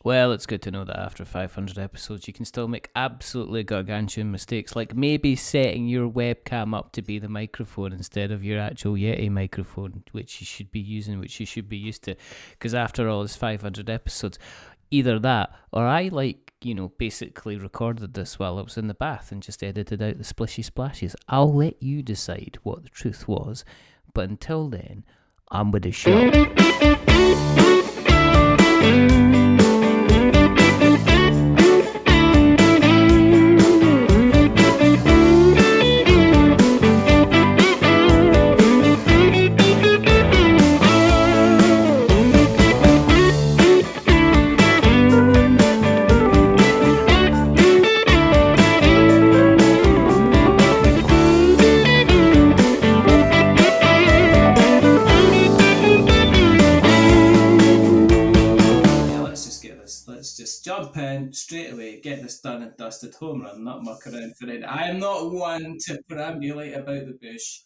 Well, it's good to know that after 500 episodes, you can still make absolutely gargantuan mistakes, like maybe setting your webcam up to be the microphone instead of your actual Yeti microphone, which you should be using, which you should be used to. Because after all, it's 500 episodes. Either that, or I basically recorded this while I was in the bath and just edited out the splishy splashes. I'll let you decide what the truth was, but until then, I'm with the show. Jump in straight away, get this done and dusted, home run, not muck around for it. I am not one to perambulate about the bush.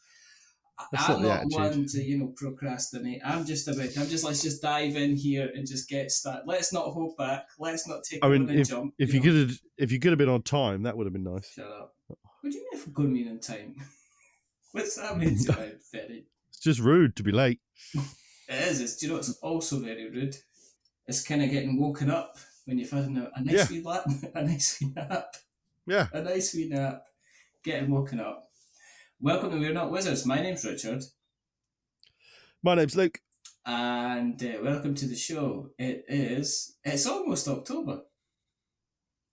I'm not one to, procrastinate. Let's just dive in here and just get started. Let's not hold back. Let's not take a jump. If you could have been on time, that would have been nice. Shut up. What do you mean if we're going to be on time? What's that mean to me, Ferry? It's just rude to be late. It is. It's also very rude. It's kind of getting woken up when you've had a nice wee nap. Yeah. A nice wee nap. Getting woken up. Welcome to We're Not Wizards. My name's Richard. My name's Luke. And welcome to the show. It's almost October.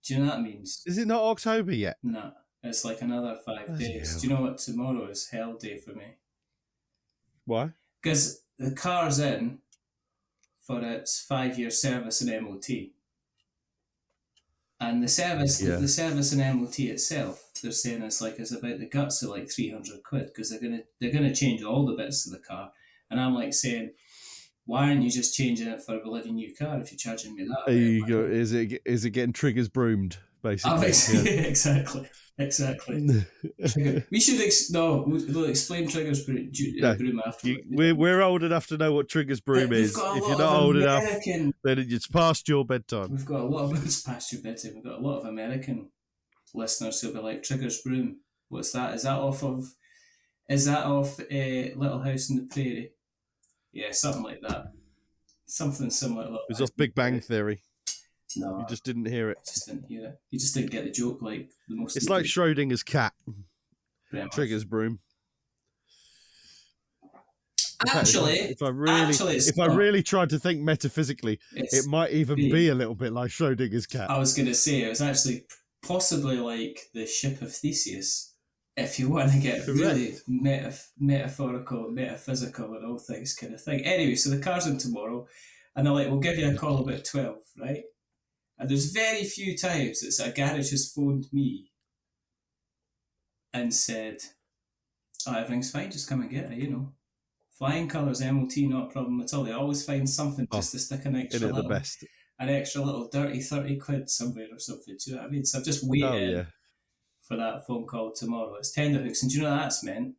Do you know what that means? Is it not October yet? No. It's like another 5 days. Do you know what tomorrow is? Hell day for me. Why? Because the car's in for its 5-year service and MOT. And the service and MOT itself, they're saying it's about the guts of like 300 quid because they're gonna change all the bits of the car. And I'm like saying, why aren't you just changing it for a bloody new car if you're charging me that? There you go. Is it getting triggers broomed basically? Exactly. We should we'll explain triggers broom after. We're old enough to know what triggers broom is. If you're not old enough, then it's past your bedtime. We've got a lot of it's past your bedtime. We've got a lot of American listeners who'll be like, triggers broom. What's that? Is that off Little House on the Prairie? Yeah, something like that. Something similar. It was off Big Bang Theory. No, you just didn't hear it. You just didn't get the joke like the most. It's like Schrodinger's cat. Triggers broom. Actually, if I really tried to think metaphysically, it might even be a little bit like Schrodinger's cat. I was going to say it was actually possibly like the ship of Theseus, if you want to get really metaphorical, metaphysical, and all things kind of thing. Anyway, so the car's in tomorrow, and they're like, "We'll give you a call about 12, right?" And there's very few times that a garage has phoned me and said, "Oh, everything's fine, just come and get it, Flying colours, MOT, not a problem at all." They always find something just to stick an extra little dirty 30 quid somewhere or something. Do you know what I mean? So I'm just waiting for that phone call tomorrow. It's tenterhooks, and do you know what that's meant?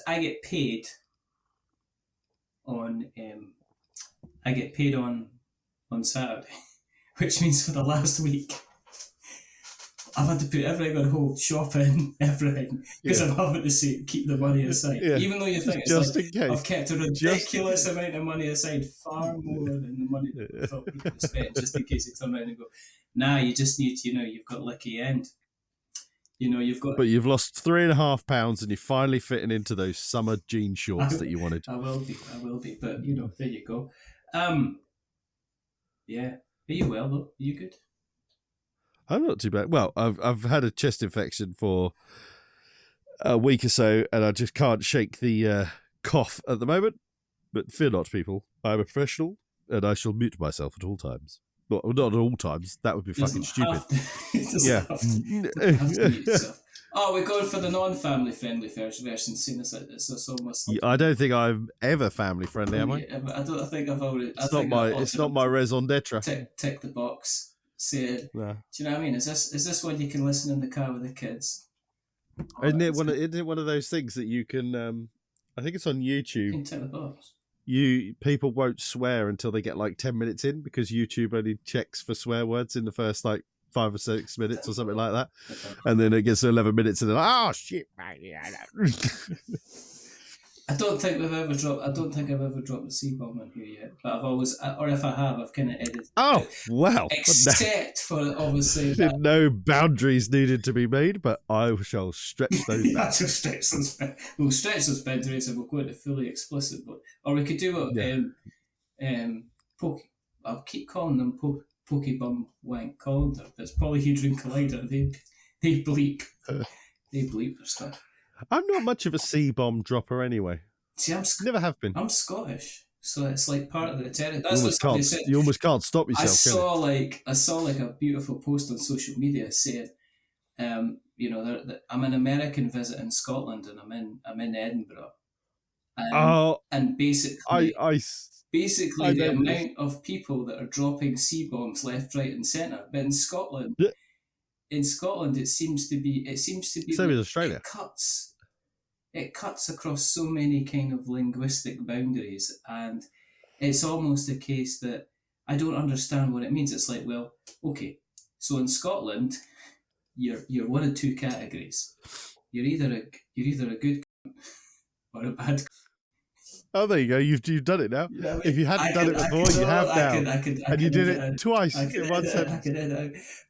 I get paid on Saturday, which means for the last week I've had to put everything on hold, shopping, everything, because I'm having to keep the money aside. Even though you think I've kept a ridiculous amount of money aside, far more than the money that we thought we could spend, just in case you turn around and go, nah, you just need, you've got lucky end. But you've lost £3.5 and you're finally fitting into those summer jean shorts that you wanted. I will be. But there you go. Yeah. Are you well though? Are you good? I'm not too bad. Well, I've had a chest infection for a week or so, and I just can't shake the cough at the moment. But fear not, people. I'm a professional, and I shall mute myself at all times. Not at all times. That would be fucking stupid. Oh, we're going for the non-family friendly version. Seeing as it's almost. Like I don't think I'm ever family friendly, am I? I think I've already. It's not my raison d'etre. Tick the box. Say, do you know what I mean? Is this one you can listen in the car with the kids? Isn't it one of those things that you can? I think it's on YouTube. You can tick the box. people won't swear until they get like 10 minutes in, because YouTube only checks for swear words in the first like 5 or 6 minutes or something like that, and then it gets to 11 minutes and they're like, oh shit, man. I don't think I've ever dropped a C-bomb in here yet, but I've always, or if I have, I've kind of edited. Oh, wow. Except for obviously that. No boundaries needed to be made, but I shall stretch those boundaries. We'll stretch those boundaries and we'll go into fully explicit, or we could do what I'll keep calling them Pokebum Wank Calendar. That's Polyhedron Collider. They bleep. They bleep their stuff. I'm not much of a C-bomb dropper anyway. See, never have been. I'm Scottish, so it's like part of the territory. You almost can't stop yourself. I saw like a beautiful post on social media saying, I'm an American visiting Scotland, and I'm in Edinburgh. And basically, the amount of people that are dropping C-bombs left, right, and centre. But in Scotland. Yeah. In Scotland, it seems to be same as Australia. It cuts across so many kind of linguistic boundaries, and it's almost a case that I don't understand what it means. It's like, well, okay, so in Scotland, you're one of two categories. You're either a good or a bad. Oh, there you go. You've done it now. Yeah, I mean, if you hadn't done it before, you have now. And you did it twice in one sentence.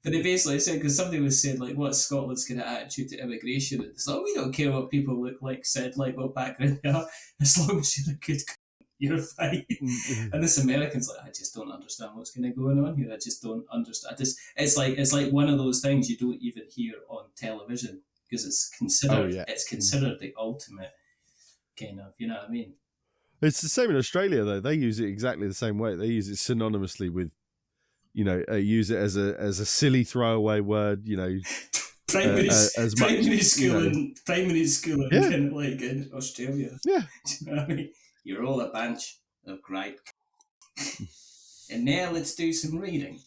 But they basically said, because somebody was saying, like, what's Scotland's kind of attitude to immigration? And it's like, we don't care what people look like, said, like, what background they are. As long as you're a good, you're fine. Mm-hmm. And this American's like, I just don't understand what's kind of going on here. I just don't understand. It's like one of those things you don't even hear on television, because it's considered the ultimate kind of, you know what I mean? It's the same in Australia, though. They use it exactly the same way. They use it synonymously with, use it as a silly throwaway word, primary school in kind of like in Australia. Yeah. Do you know what I mean? You're all a bunch of great. And now let's do some reading.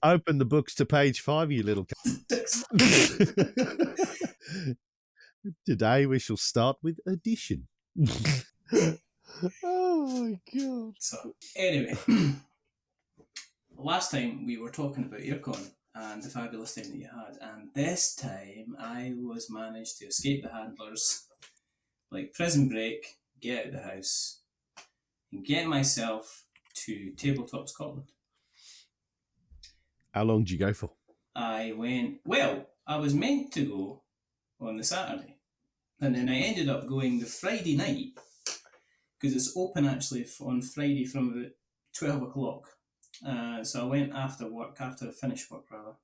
Open the books to page 5, you little Today we shall start with addition. Oh my god. So anyway, last time we were talking about Aircon and the fabulous time that you had, and this time I was managed to escape the handlers, like Prison Break, get out of the house, and get myself to Tabletop Scotland. How long did you go for? I was meant to go on the Saturday, and then I ended up going the Friday night, because it's open actually on Friday from about 12 o'clock. So I went after I finished work rather,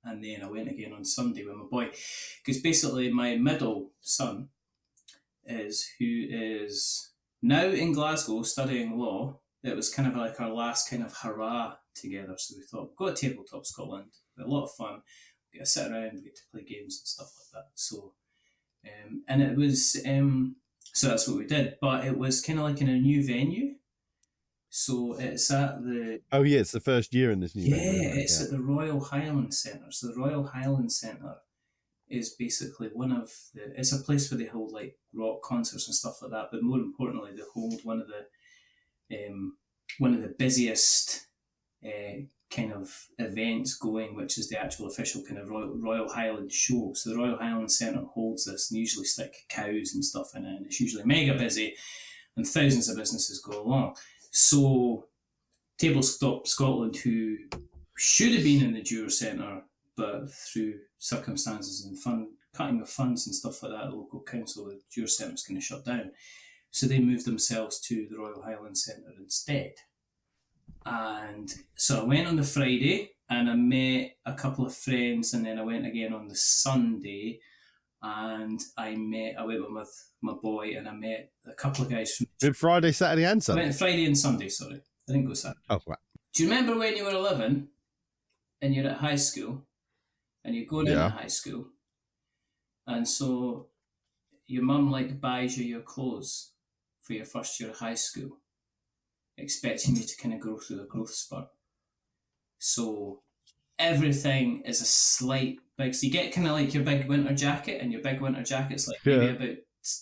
and then I went again on Sunday with my boy, because basically my middle son who is now in Glasgow studying law. It was kind of like our last kind of hurrah together, so we thought, go to Tabletop Scotland, a lot of fun. Get to sit around, get to play games and stuff like that. So, and it was, so that's what we did. But it was kind of like in a new venue. So it's at the... Oh yeah, it's the first year in this new venue. Yeah, it's at the Royal Highland Centre. So the Royal Highland Centre is basically it's a place where they hold like rock concerts and stuff like that. But more importantly, they hold one of the busiest kind of events going, which is the actual official kind of Royal Highland show. So the Royal Highland Centre holds this, and usually stick cows and stuff in it, and it's usually mega busy, and thousands of businesses go along. So Tabletop Scotland, who should have been in the Juror Centre, but through circumstances and cutting of funds and stuff like that, the local council, the Juror Centre was kind of shut down. So they moved themselves to the Royal Highland Centre instead. And so I went on the Friday, and I met a couple of friends, and then I went again on the Sunday, and I went with my boy, and I met a couple of guys from... Did Friday, Saturday and Sunday? I went Friday and Sunday, sorry. I didn't go Saturday. Oh, right. Do you remember when you were 11 and you're at high school, and you're going into high school, and so your mum buys you your clothes for your first year of high school, expecting you to kind of go through the growth spurt. So everything is a slight big... So you get kind of like your big winter jacket, and your big winter jacket's maybe about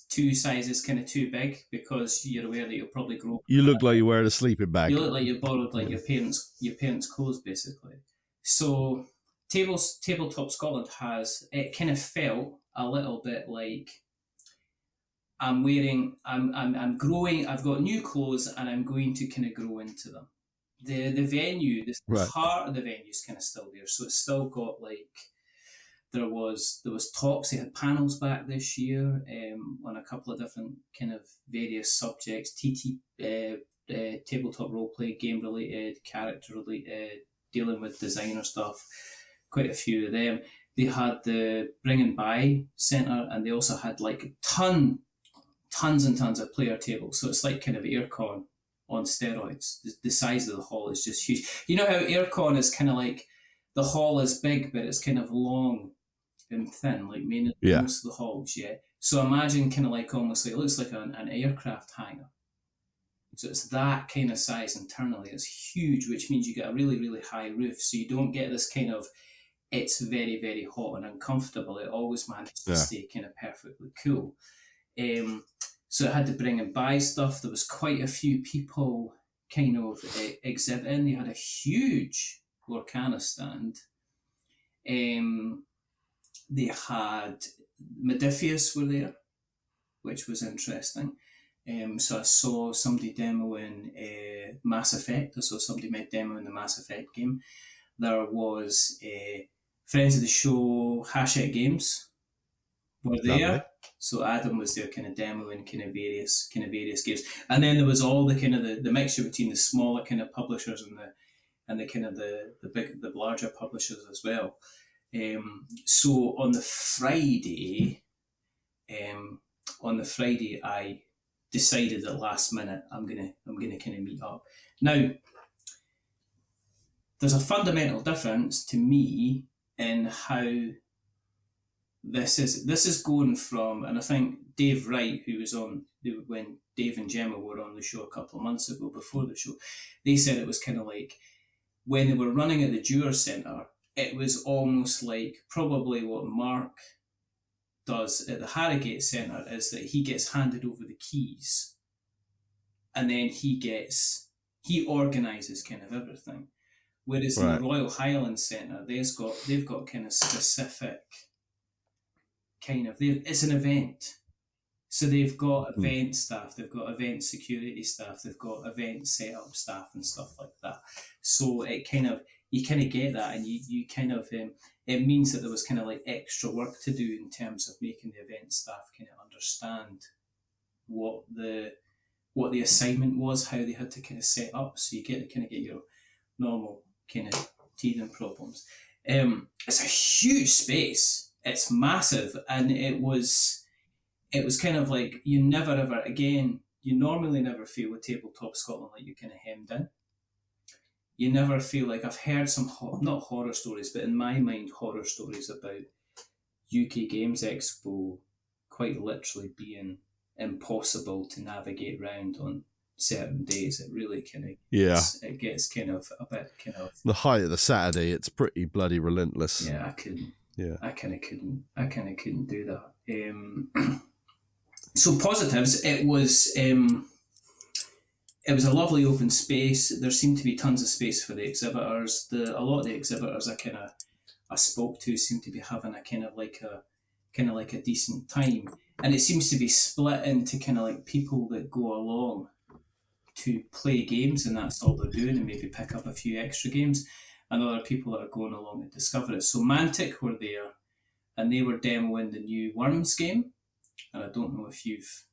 two sizes kind of too big, because you're aware that you'll probably grow. You look like you're wearing a sleeping bag. You look like you borrowed like your parents' clothes, basically. So Tabletop Scotland it kind of felt a little bit like I'm growing. I've got new clothes and I'm going to kind of grow into them. The venue, the Right. heart of the venue is kind of still there, so it's still got like. There was talks. They had panels back this year on a couple of different kind of various subjects, tabletop roleplay, game related, character related, dealing with designer stuff. Quite a few of them. They had the Bring and Buy Centre, and they also had like tons and tons of player tables. So it's like kind of aircon on steroids. The size of the hall is just huge. You know how aircon is kind of like the hall is big, but it's kind of long and thin, like most of the halls, yeah. So imagine kind of like almost like it looks like an aircraft hangar. So it's that kind of size internally. It's huge, which means you get a really, really high roof. So you don't get this kind of it's very, very hot and uncomfortable. It always manages to stay kind of perfectly cool. So it had to bring and buy stuff. There was quite a few people kind of exhibiting. They had a huge Lorcana stand. They had Modifius were there, which was interesting. So I saw somebody demoing Mass Effect. I saw somebody demoing the Mass Effect game. There was friends of the show, Hachette Games were there. Lovely. So Adam was there kind of demoing kind of various games. And then there was all the kind of the mixture between the smaller kind of publishers and the kind of the larger publishers as well. So on the Friday, I decided at last minute I'm gonna kind of meet up. Now, there's a fundamental difference to me in how this is going from, and I think Dave Wright, who was on when Dave and Gemma were on the show a couple of months ago before the show, they said it was kind of like when they were running at the Dewar Centre. It was almost like probably what Mark does at the Harrogate Centre is that he gets handed over the keys and then he organises kind of everything. Whereas in the Royal Highlands Centre, they've got kind of specific kind of, it's an event. So they've got event staff, they've got event security staff, they've got event setup staff and stuff like that. So it kind of, you kind of get that, and you kind of, it means that there was kind of like extra work to do in terms of making the event staff kind of understand what the assignment was, how they had to kind of set up. So you get to kind of get your normal kind of teething problems. It's a huge space. It's massive, and it was kind of like you never ever again. You normally never feel with Tabletop Scotland like you're kind of hemmed in. You never feel like, I've heard some not horror stories, but in my mind horror stories about UK Games Expo quite literally being impossible to navigate around on certain days. It really kind of it gets kind of a bit kind of the height of the Saturday. It's pretty bloody relentless. Yeah, I couldn't. Yeah, I kind of couldn't do that. So positives, it was a lovely open space. There seemed to be tons of space for the exhibitors. A lot of the exhibitors I spoke to seemed to be having a kind of like a decent time, and it seems to be split into kind of like people that go along to play games, and that's all they're doing, and maybe pick up a few extra games, and other people that are going along to discover it. So Mantic were there, and they were demoing the new Worms game, and I don't know if you've...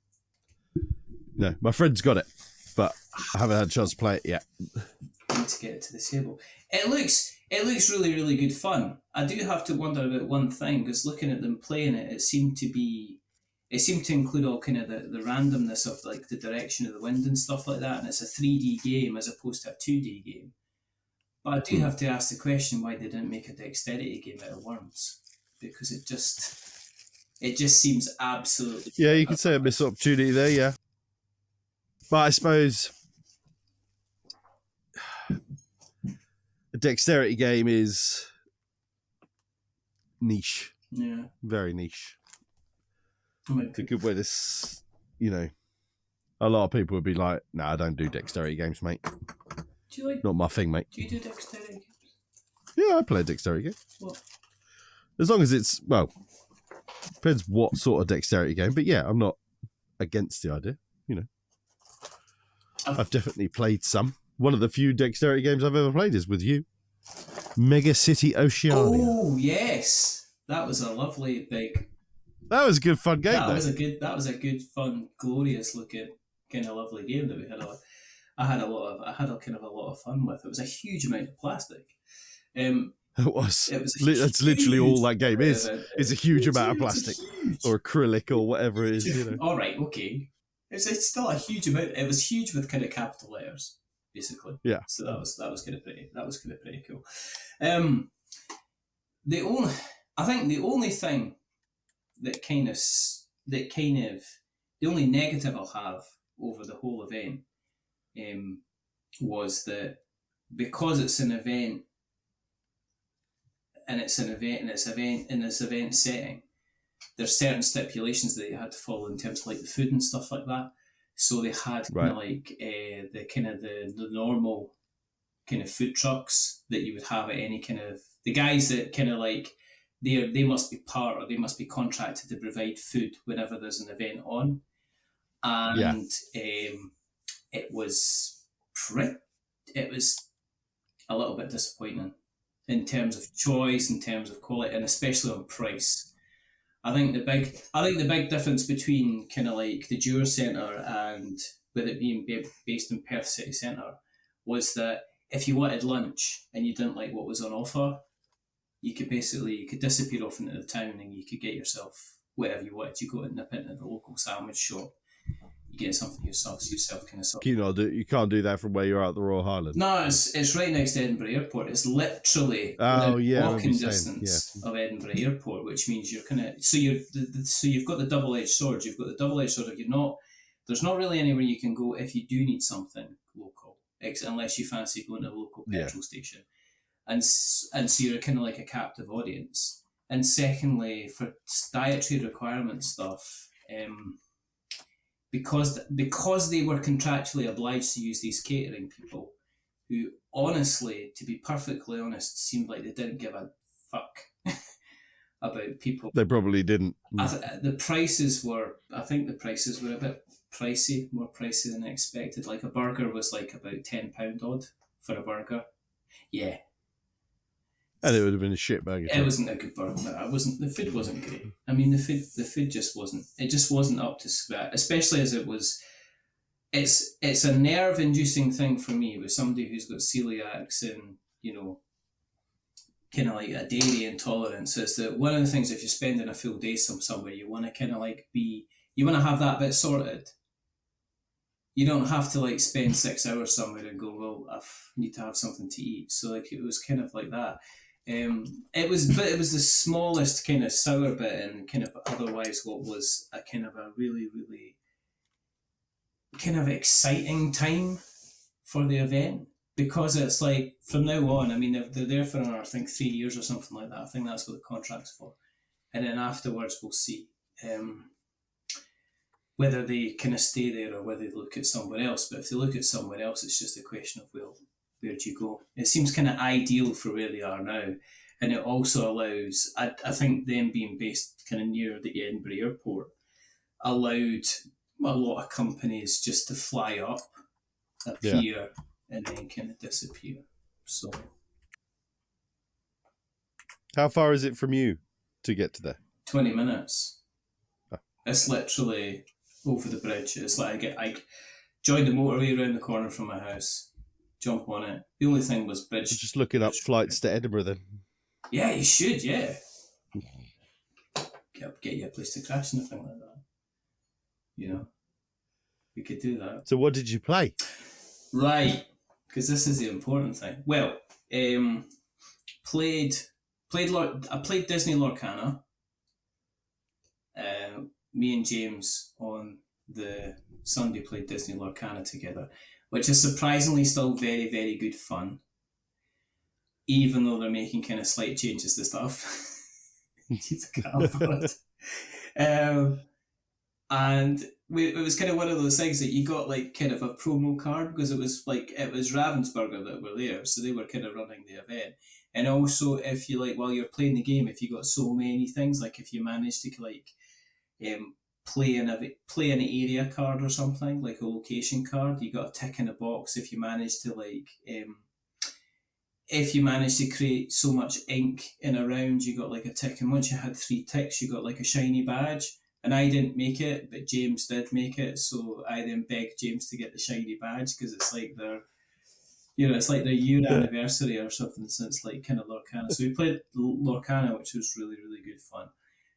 No, my friend's got it, but I haven't had a chance to play it yet. I need to get it to the table. It looks really, really good fun. I do have to wonder about one thing, because looking at them playing it, it seemed to include all kind of the randomness of like the direction of the wind and stuff like that, and it's a 3D game as opposed to a 2D game. But I do have to ask the question why they didn't make a dexterity game out of Worms, because it just seems absolutely... Yeah, you could say a missed opportunity there, yeah. But I suppose a dexterity game is niche. Yeah. Very niche. It's a good way to, a lot of people would be like, "No, I don't do dexterity games, mate. Do you like? Not my thing, mate." Do you do dexterity games? Yeah, I play a dexterity game. What? As long as it's, depends what sort of dexterity game. But yeah, I'm not against the idea, I've definitely played some. One of the few dexterity games I've ever played is with you. Mega City Oceania. Oh, yes. That was a lovely big... That was a good fun game, That though. was a good, fun, glorious looking, kind of lovely game that we had. I had a lot of fun with. It was a huge amount of plastic. It was. That's huge literally all that game is. It's a huge It's amount of plastic or acrylic or whatever it is. All right, okay. It's still a huge amount. It was huge with kind of capital letters, basically. Yeah. So that was kind of pretty. That was kind of pretty cool. The only thing that kind of the only negative I'll have over the whole event was that because it's an event and it's an event in this event setting, there's certain stipulations that you had to follow in terms of like the food and stuff like that. So they had kind of like the normal kind of food trucks that you would have at any kind of the guys that kind of like they must be contracted to provide food whenever there's an event on, and it was a little bit disappointing in terms of choice, in terms of quality, and especially on price. I think the big difference between kind of like the Jura Centre and with it being based in Perth City Centre was that if you wanted lunch and you didn't like what was on offer, you could disappear off into the town and you could get yourself whatever you wanted. You go and nip into the local sandwich shop, you get something yourself kind of sort. You can't do that from where you're at the Royal Highland. No, it's right next to Edinburgh Airport. It's literally walking distance of Edinburgh Airport, which means you're kind of so you've got the double-edged sword. You've got the double-edged sword of there's not really anywhere you can go if you do need something local, unless you fancy going to a local petrol station. And so you're kind of like a captive audience. And secondly, for dietary requirement stuff, because they were contractually obliged to use these catering people, who honestly, to be perfectly honest, seemed like they didn't give a fuck about people. They probably didn't. The prices were a bit pricey, more pricey than expected. Like a burger was like about £10 odd for a burger. Yeah. And it would have been a shit burger. It wasn't a good burger. The food wasn't great. I mean, the food just wasn't. It just wasn't up to scratch. Especially as it was. It's a nerve-inducing thing for me with somebody who's got celiacs and kind of like a dairy intolerance. Is that one of the things if you're spending a full day somewhere, you want to kind of like you want to have that bit sorted. You don't have to like spend 6 hours somewhere and go, well, I need to have something to eat. So like it was kind of like that. It was the smallest kind of sour bit, and kind of otherwise what was a kind of a really, really kind of exciting time for the event, because it's like from now on, I mean, they're there for I think 3 years or something like that. I think that's what the contract's for, and then afterwards we'll see whether they kind of stay there or whether they look at somewhere else. But if they look at somewhere else, it's just a question of, well, where do you go? It seems kind of ideal for where they are now. And it also allows, I think them being based kind of near the Edinburgh Airport, allowed a lot of companies just to fly up, appear, and then kind of disappear. So, how far is it from you to get to there? 20 minutes. Oh. It's literally over the bridge. It's like I joined the motorway around the corner from my house, jump on it. The only thing was bridge. Just looking up flights to Edinburgh then. Yeah, you should, yeah. Get you a place to crash and everything like that. We could do that. So what did you play? Right, because this is the important thing. Well, I played Disney Lorcana. Me and James on the Sunday played Disney Lorcana together, which is surprisingly still very, very good fun, even though they're making kind of slight changes to stuff. And it was kind of one of those things that you got like kind of a promo card because it was Ravensburger that were there, so they were kind of running the event. And also, if you like, while you're playing the game, if you got so many things, like if you managed to like play an area card or something, like a location card, you got a tick in a box. If you managed to if you managed to create so much ink in a round, you got like a tick. And once you had 3 ticks, you got like a shiny badge. And I didn't make it, but James did make it. So I then begged James to get the shiny badge because it's like it's like their year anniversary or something since like kind of Lorcana. So we played Lorcana, which was really, really good fun.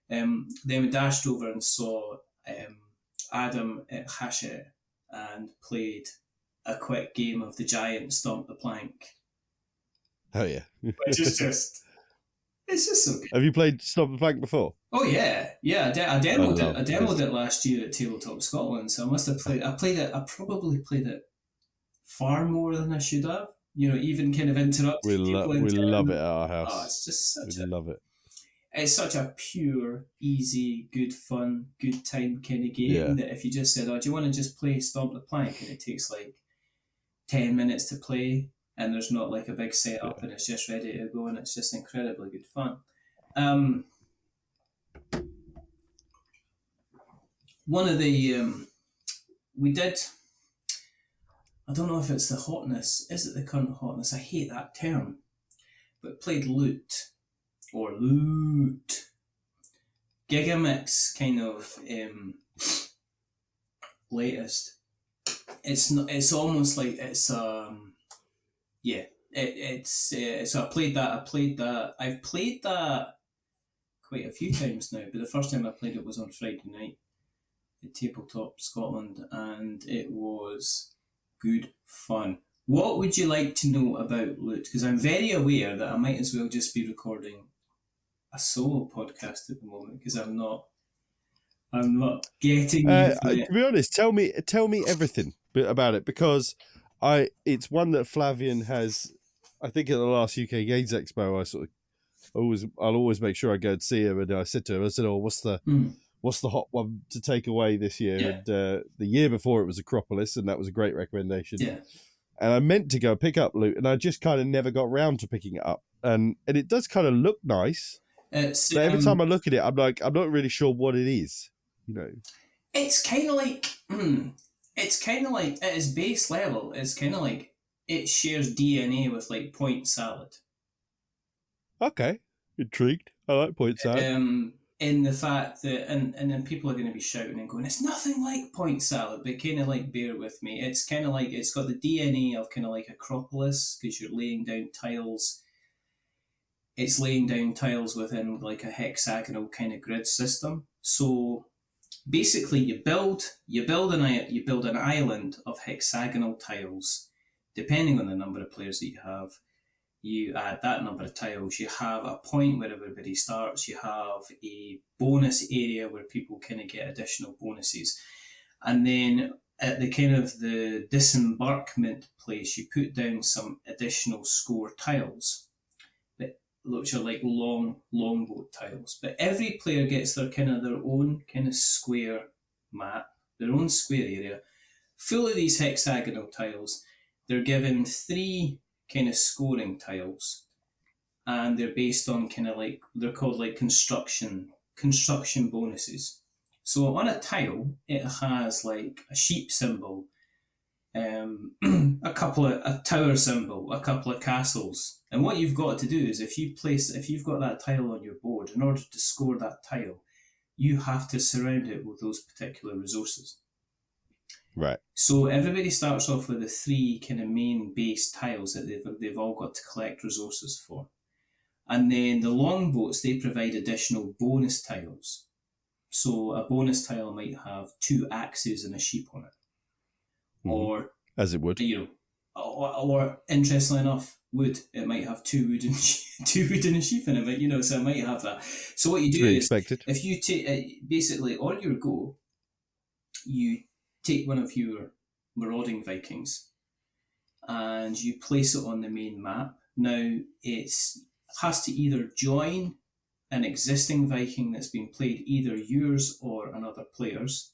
Then we dashed over and saw Adam at Hachette and played a quick game of the giant Stomp the Plank. Oh yeah. Which is just, it's just so good. Have you played Stop and Plank before? Oh yeah. I demoed it last year at Tabletop Scotland, so I must have played. I probably played it far more than I should have. Even kind of interrupting people. We love it at our house. Oh, it's just love it. It's such a pure, easy, good fun, good time kind of game that if you just said, "Oh, do you want to just play Stomp the Plank?" and it takes like 10 minutes to play, and there's not like a big setup, and it's just ready to go, and it's just incredibly good fun. One of the we did. I don't know if it's the hotness. Is it the current hotness? I hate that term. But played Looot. Gigamix kind of latest. It's not. It's almost like it's so I played that. I've played that quite a few times now, but the first time I played it was on Friday night at Tabletop Scotland, and it was good fun. What would you like to know about Looot? Because I'm very aware that I might as well just be recording a solo podcast at the moment because I'm not getting. To be honest, tell me everything about it, because it's one that Flavian has. I think at the last UK Games Expo, I'll always make sure I go and see him, and I said to him, "Oh, what's the hot one to take away this year?" Yeah. And the year before it was Acropolis, and that was a great recommendation. Yeah. And I meant to go pick up Looot, and I just kind of never got round to picking it up. And it does kind of look nice. But every time I look at it, I'm like, I'm not really sure what it is. It's kind of like at its base level. It's kind of like it shares DNA with like Point Salad. Okay, intrigued. I like Point Salad. In the fact that, and then people are going to be shouting and going, it's nothing like Point Salad, but kind of like bear with me. It's kind of like, it's got the DNA of kind of like Acropolis, because you're laying down tiles. It's laying down tiles within like a hexagonal kind of grid system. So basically you build an island of hexagonal tiles, depending on the number of players that you have. You add that number of tiles, you have a point where everybody starts, you have a bonus area where people kind of get additional bonuses. And then at the kind of the disembarkment place, you put down some additional score tiles, which are like longboat tiles. But every player gets their own kind of square map, their own square area, full of these hexagonal tiles. They're given 3 kind of scoring tiles, and they're based on kind of like, they're called like construction bonuses. So on a tile, it has like a sheep symbol, a tower symbol, a couple of castles. And what you've got to do is if you've got that tile on your board, in order to score that tile, you have to surround it with those particular resources. Right. So everybody starts off with the 3 kind of main base tiles that they've all got to collect resources for. And then the longboats, they provide additional bonus tiles. So a bonus tile might have 2 axes and a sheep on it. Or, as it would. Or interestingly enough, wood. It might have 2 wood and a sheep in it, so it might have that. So what you do is, if you take, basically on your go, you take one of your marauding Vikings and you place it on the main map. Now, it has to either join an existing Viking that's been played, either yours or another player's,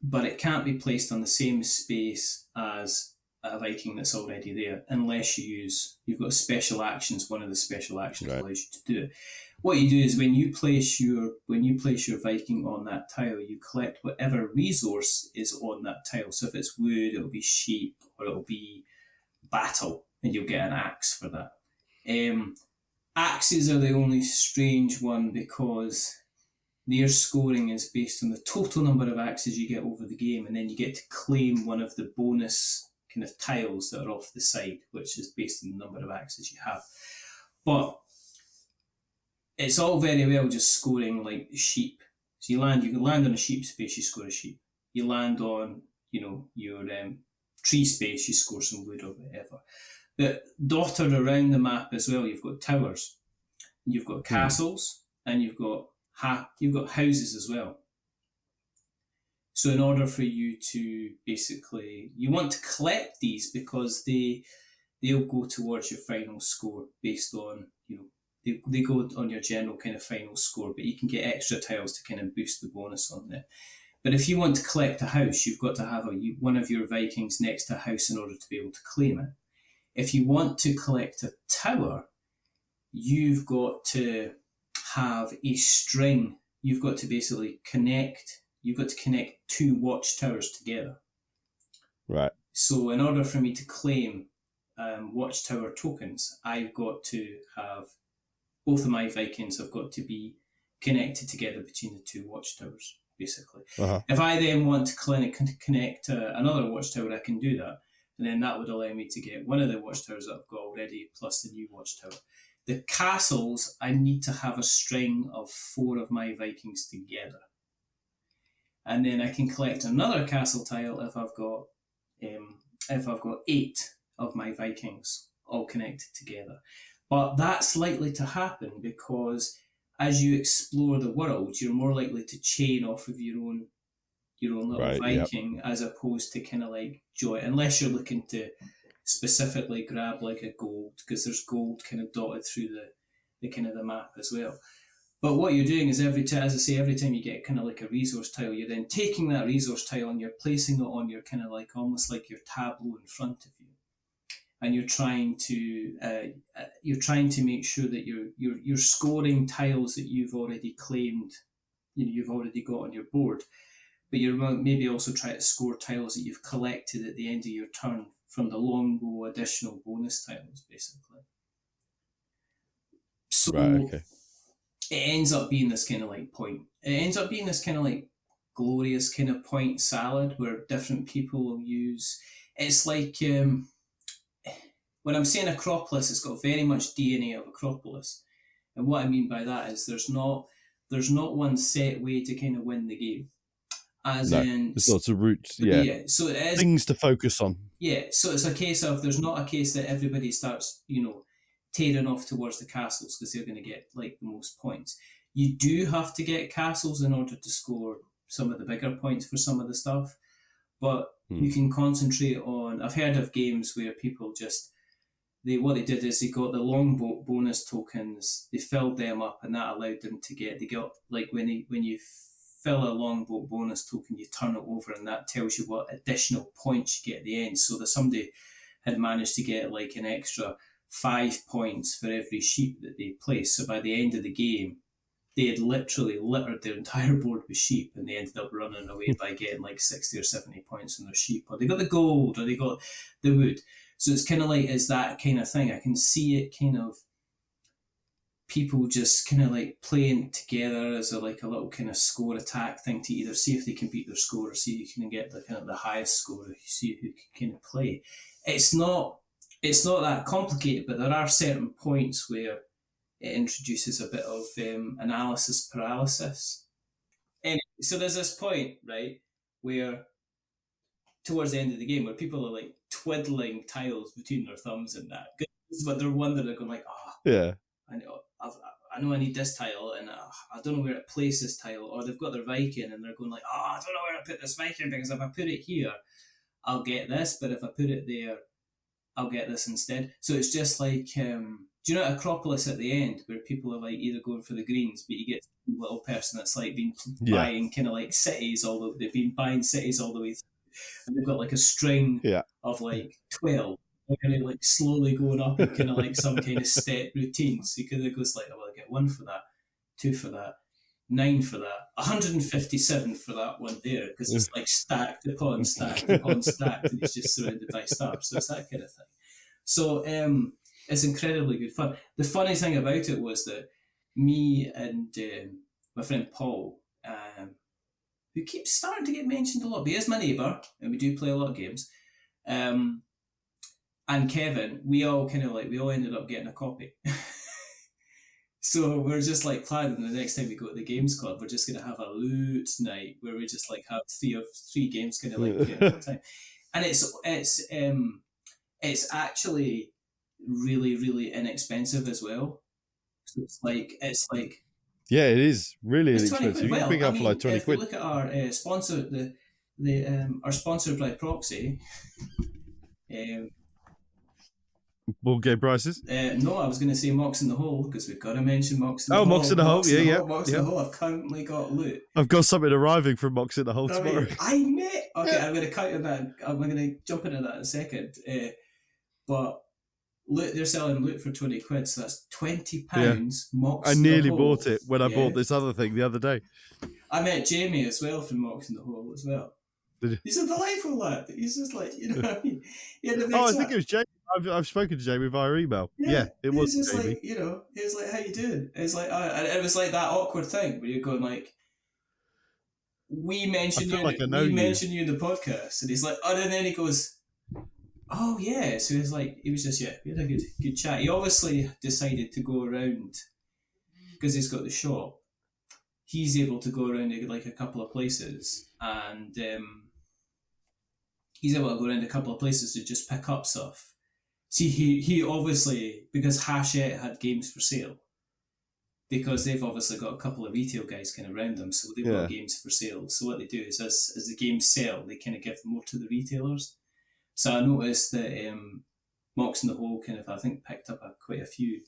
But it can't be placed on the same space as a Viking that's already there, unless you've got special actions. One of the special actions allows you to do it. What you do is when you place your Viking on that tile, you collect whatever resource is on that tile. So if it's wood, it'll be sheep, or it'll be battle, and you'll get an axe for that. Axes are the only strange one because their scoring is based on the total number of axes you get over the game, and then you get to claim one of the bonus kind of tiles that are off the side, which is based on the number of axes you have. But it's all very well just scoring like sheep. So you can land on a sheep space, you score a sheep. You land on, your tree space, you score some wood or whatever. But dotted around the map as well, you've got towers, you've got castles, and you've got houses as well. So in order for you to basically, you want to collect these because they'll go towards your final score based on, they go on your general kind of final score, but you can get extra tiles to kind of boost the bonus on there. But if you want to collect a house, you've got to have one of your Vikings next to a house in order to be able to claim it. If you want to collect a tower, you've got to have a string. You've got to basically connect two watchtowers together. Right. So in order for me to claim watchtower tokens, I've got to have both of my Vikings have got to be connected together between the two watchtowers, basically. Uh-huh. If I then want to connect another watchtower, I can do that. And then that would allow me to get one of the watchtowers that I've got already, plus the new watchtower. The castles, I need to have a string of 4 of my Vikings together. And then I can collect another castle tile if I've got 8 of my Vikings all connected together. But that's likely to happen because as you explore the world, you're more likely to chain off of your own little Viking, as opposed to kind of like joy, unless you're looking to specifically grab like a gold, because there's gold kind of dotted through the kind of the map as well. But what you're doing is every time you get kind of like a resource tile, you're then taking that resource tile and you're placing it on your kind of like almost like your tableau in front of you, and you're trying to make sure that you're scoring tiles that you've already claimed, you've already got on your board, but you're maybe also trying to score tiles that you've collected at the end of your turn from the longbow additional bonus tiles, basically. So it ends up being this kind of like glorious kind of point salad where different people will use. It's like when I'm saying Acropolis, it's got very much DNA of Acropolis, and what I mean by that is there's not one set way to kind of win the game. There's lots of routes. Yeah. So it is things to focus on. Yeah. So it's a case of there's not a case that everybody starts tearing off towards the castles because they're going to get like the most points. You do have to get castles in order to score some of the bigger points for some of the stuff, but you can concentrate on. I've heard of games where people what they did is they got the longbow bonus tokens, they filled them up, and that allowed them to get. They got like when you fill a longbow bonus token, you turn it over, and that tells you what additional points you get at the end. So that somebody had managed to get like an extra 5 points for every sheep that they placed. So by the end of the game, they had literally littered their entire board with sheep, and they ended up running away by getting like 60 or 70 points on their sheep, or they got the gold, or they got the wood. So it's kind of like, is that kind of thing. I can see it kind of people just kind of like playing together as a little kind of score attack thing to either see if they can beat their score or see if you can get the kind of the highest score, or see who can kind of play. It's not that complicated, but there are certain points where it introduces a bit of analysis paralysis. Anyway, so there's this point, right, where towards the end of the game where people are like twiddling tiles between their thumbs and that. But they're wondering, they're going like, yeah, I know I need this tile, and I don't know where to place this tile. Or they've got their Viking and they're going like, I don't know where to put this Viking, because if I put it here, I'll get this, but if I put it there, I'll get this instead. So it's just like Do you know Acropolis at the end, where people are like either going for the greens, but you get a little person that's like been buying kind of like cities all the they've been buying cities all the way through, and they've got like a string of like 12. They're kind of like slowly going up in kind of like some kind of step routine. So you kind of goes like, oh, well, I get 1 for that, 2 for that, 9 for that, 157 for that one there, because it's like stacked upon stacked upon stacked, and it's just surrounded by stars. So it's that kind of thing. So it's incredibly good fun. The funny thing about it was that me and my friend Paul, who keeps starting to get mentioned a lot, but he is my neighbour, and we do play a lot of games, and Kevin, we all ended up getting a copy. So we're just like planning the next time we go to the games club, we're just going to have a loot night where we just like have three games kind of like at a time, and it's actually really, really inexpensive as well. So it's like yeah, it is really inexpensive. You can pick up for like 20 quid. If you look at our sponsor, our sponsor by proxy. Board game prices? No, I was going to say Mox In The Hole, because we've got to mention Mox In The Hole. Mox In The Hole, yeah. Mox In The Hole, I've currently got Loot. I've got something arriving from Mox In The Hole tomorrow. Okay, I'm going to cut on that. I'm going to jump into that in a second. But Loot, they're selling Loot for 20 quid, so that's £20. Mox I nearly bought it when I bought this other thing the other day. I met Jamie as well from Mox In The Hole as well. He's a delightful lad. He's just like, you know what I mean? I think it was Jamie. I've spoken to Jamie via email. Yeah, it was just Jamie. Like, you know, he was like, how you doing? It's like, and it was like that awkward thing where you're going like, we mentioned you in the podcast, and he's like, oh, and then he goes, oh yeah. So he was like, we had a good chat. He obviously decided to go around because he's got the shop. He's able to go around like a couple of places, and he's able to go around a couple of places to just pick up stuff. See, he obviously, because Hachette had games for sale, because they've obviously got a couple of retail guys kind of around them, so they've got games for sale. So what they do is, as the games sell, they kind of give more to the retailers. So I noticed that Mox In The Hole kind of, I think, picked up quite a few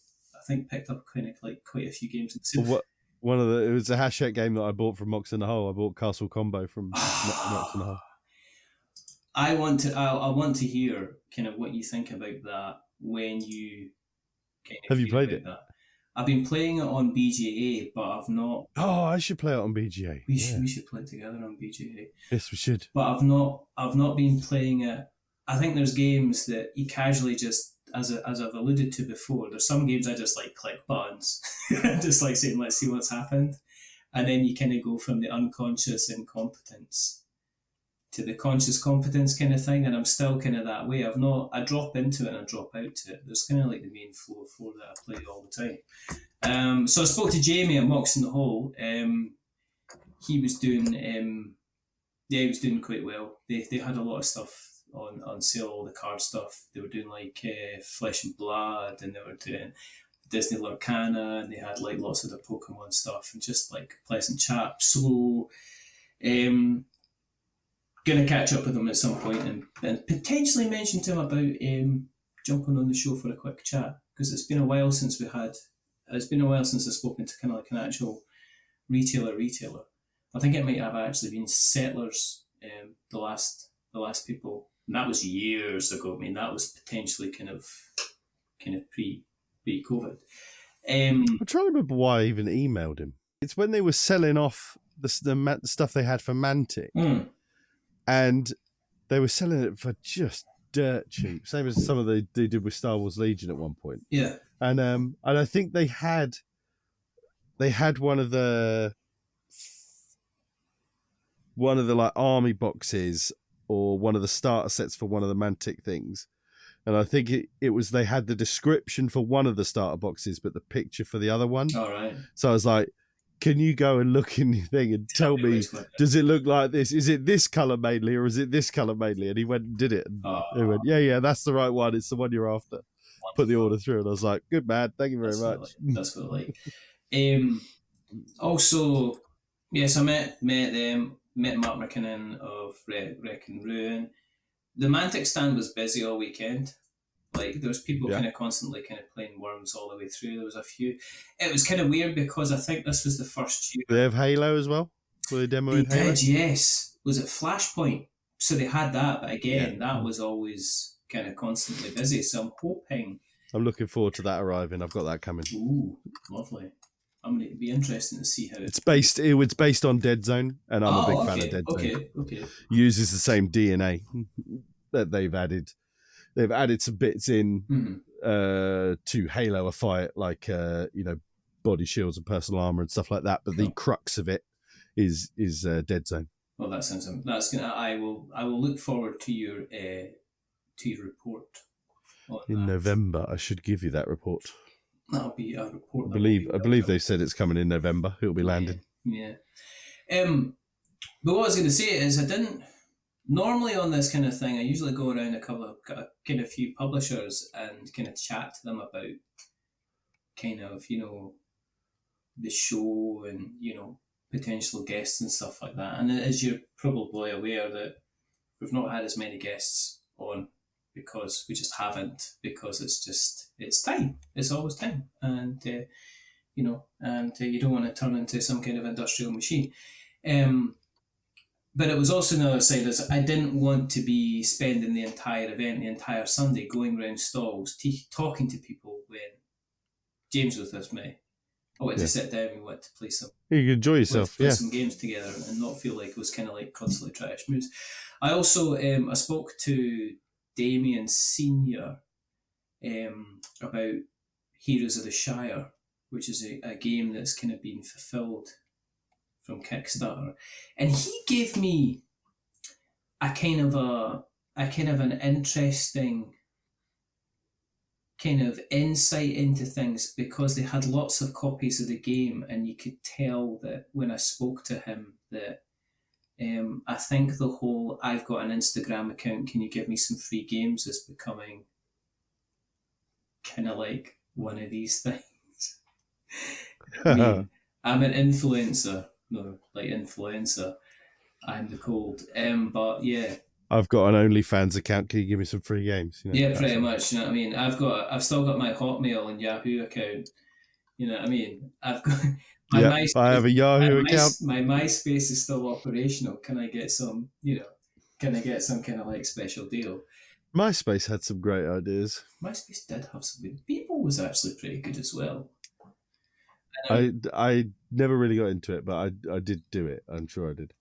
games in the sale. Well, it was a Hachette game that I bought from Mox In The Hole. I bought Castle Combo from Mox In The Hole. I want to hear kind of what you think about that when you have you played it? That. I've been playing it on BGA, but I've not. Oh, I should play it on BGA. We should play it together on BGA. Yes, we should. But I've not been playing it. I think there's games that you casually just, as I've alluded to before, there's some games I just like click buttons, just like saying let's see what's happened, and then you kind of go from the unconscious incompetence to the conscious competence kind of thing, and I'm still kind of that way. I drop into it and I drop out to it. There's kind of like the main flow of 4 that I play all the time. So I spoke to Jamie at Mox In The Hole. He was doing, he was doing quite well. They had a lot of stuff on sale, all the card stuff. They were doing like Flesh and Blood, and they were doing Disney Lorcana, and they had like lots of the Pokemon stuff, and just like pleasant chat. So gonna catch up with him at some point and potentially mention to him about jumping on the show for a quick chat, because it's been a while since I've spoken to kind of like an actual retailer. I think it might have actually been Settlers, the last people, and that was years ago. I mean, that was potentially kind of pre-COVID. I'm trying to remember why I even emailed him. It's when they were selling off the stuff they had for Mantic. And they were selling it for just dirt cheap, same as some of they did with Star Wars Legion at one point. Yeah, and I think they had one of the like army boxes or one of the starter sets for one of the Mantic things, and I think it was they had the description for one of the starter boxes, but the picture for the other one. All right. So I was like, can you go and look in your thing and tell me, does it look like this? Is it this colour mainly, or is it this colour mainly? And he went and did it. And he went, yeah, that's the right one. It's the one you're after. Put the order through. And I was like, good man. Thank you very much. That's what I like. Also, yes, I met them. Met Mark McKinnon of Wreck and Ruin. The Mantic stand was busy all weekend. Like there was people kind of constantly kind of playing Worms all the way through. There was a few. It was kind of weird because I think this was the first year. Do they have Halo as well? Were they demoing Halo? They did, yes. Was it Flashpoint? So they had that, but again, that was always kind of constantly busy. So I'm hoping. I'm looking forward to that arriving. I've got that coming. Ooh, lovely. I'm going to be interested to see how it's based. It's based on Dead Zone, and I'm a big fan of Dead Zone. Okay. Uses the same DNA that they've added. They've added some bits in to Halo a fight, like body shields and personal armor and stuff like that. But the crux of it is Dead Zone. Well, that's gonna. I will look forward to your report. In November, I should give you that report. That'll be a report. I believe they said it's coming in November. It'll be landing. Yeah. But what I was going to say is, I didn't normally on this kind of thing. I usually go around a few publishers and kind of chat to them about kind of the show and potential guests and stuff like that. And as you're probably aware, that we've not had as many guests on because we just haven't, because it's time. It's always time. And, you don't want to turn into some kind of industrial machine. But it was also another side, is I didn't want to be spending the entire event, the entire Sunday, going around stalls, talking to people when James was with me. I wanted to sit down and we wanted to play some. You can enjoy yourself, play some games together and not feel like it was kind of like constantly trying to schmooze. I also I spoke to Damien Senior about Heroes of the Shire, which is a game that's kind of been fulfilled from Kickstarter, and he gave me a kind of an interesting kind of insight into things, because they had lots of copies of the game, and you could tell that when I spoke to him that I think the whole "I've got an Instagram account, can you give me some free games" is becoming kind of like one of these things. I mean, I'm an influencer. No, like influencer. I'm the cold. But yeah. I've got an OnlyFans account. Can you give me some free games? Yeah, pretty much. You know what I mean? I've still got my Hotmail and Yahoo account. You know what I mean? I've got my MySpace. I have a Yahoo account. My MySpace is still operational. Can I get some? Can I get some kind of like special deal? MySpace had some great ideas. MySpace did have some good. People was actually pretty good as well. I never really got into it, but I did do it. I'm sure I did.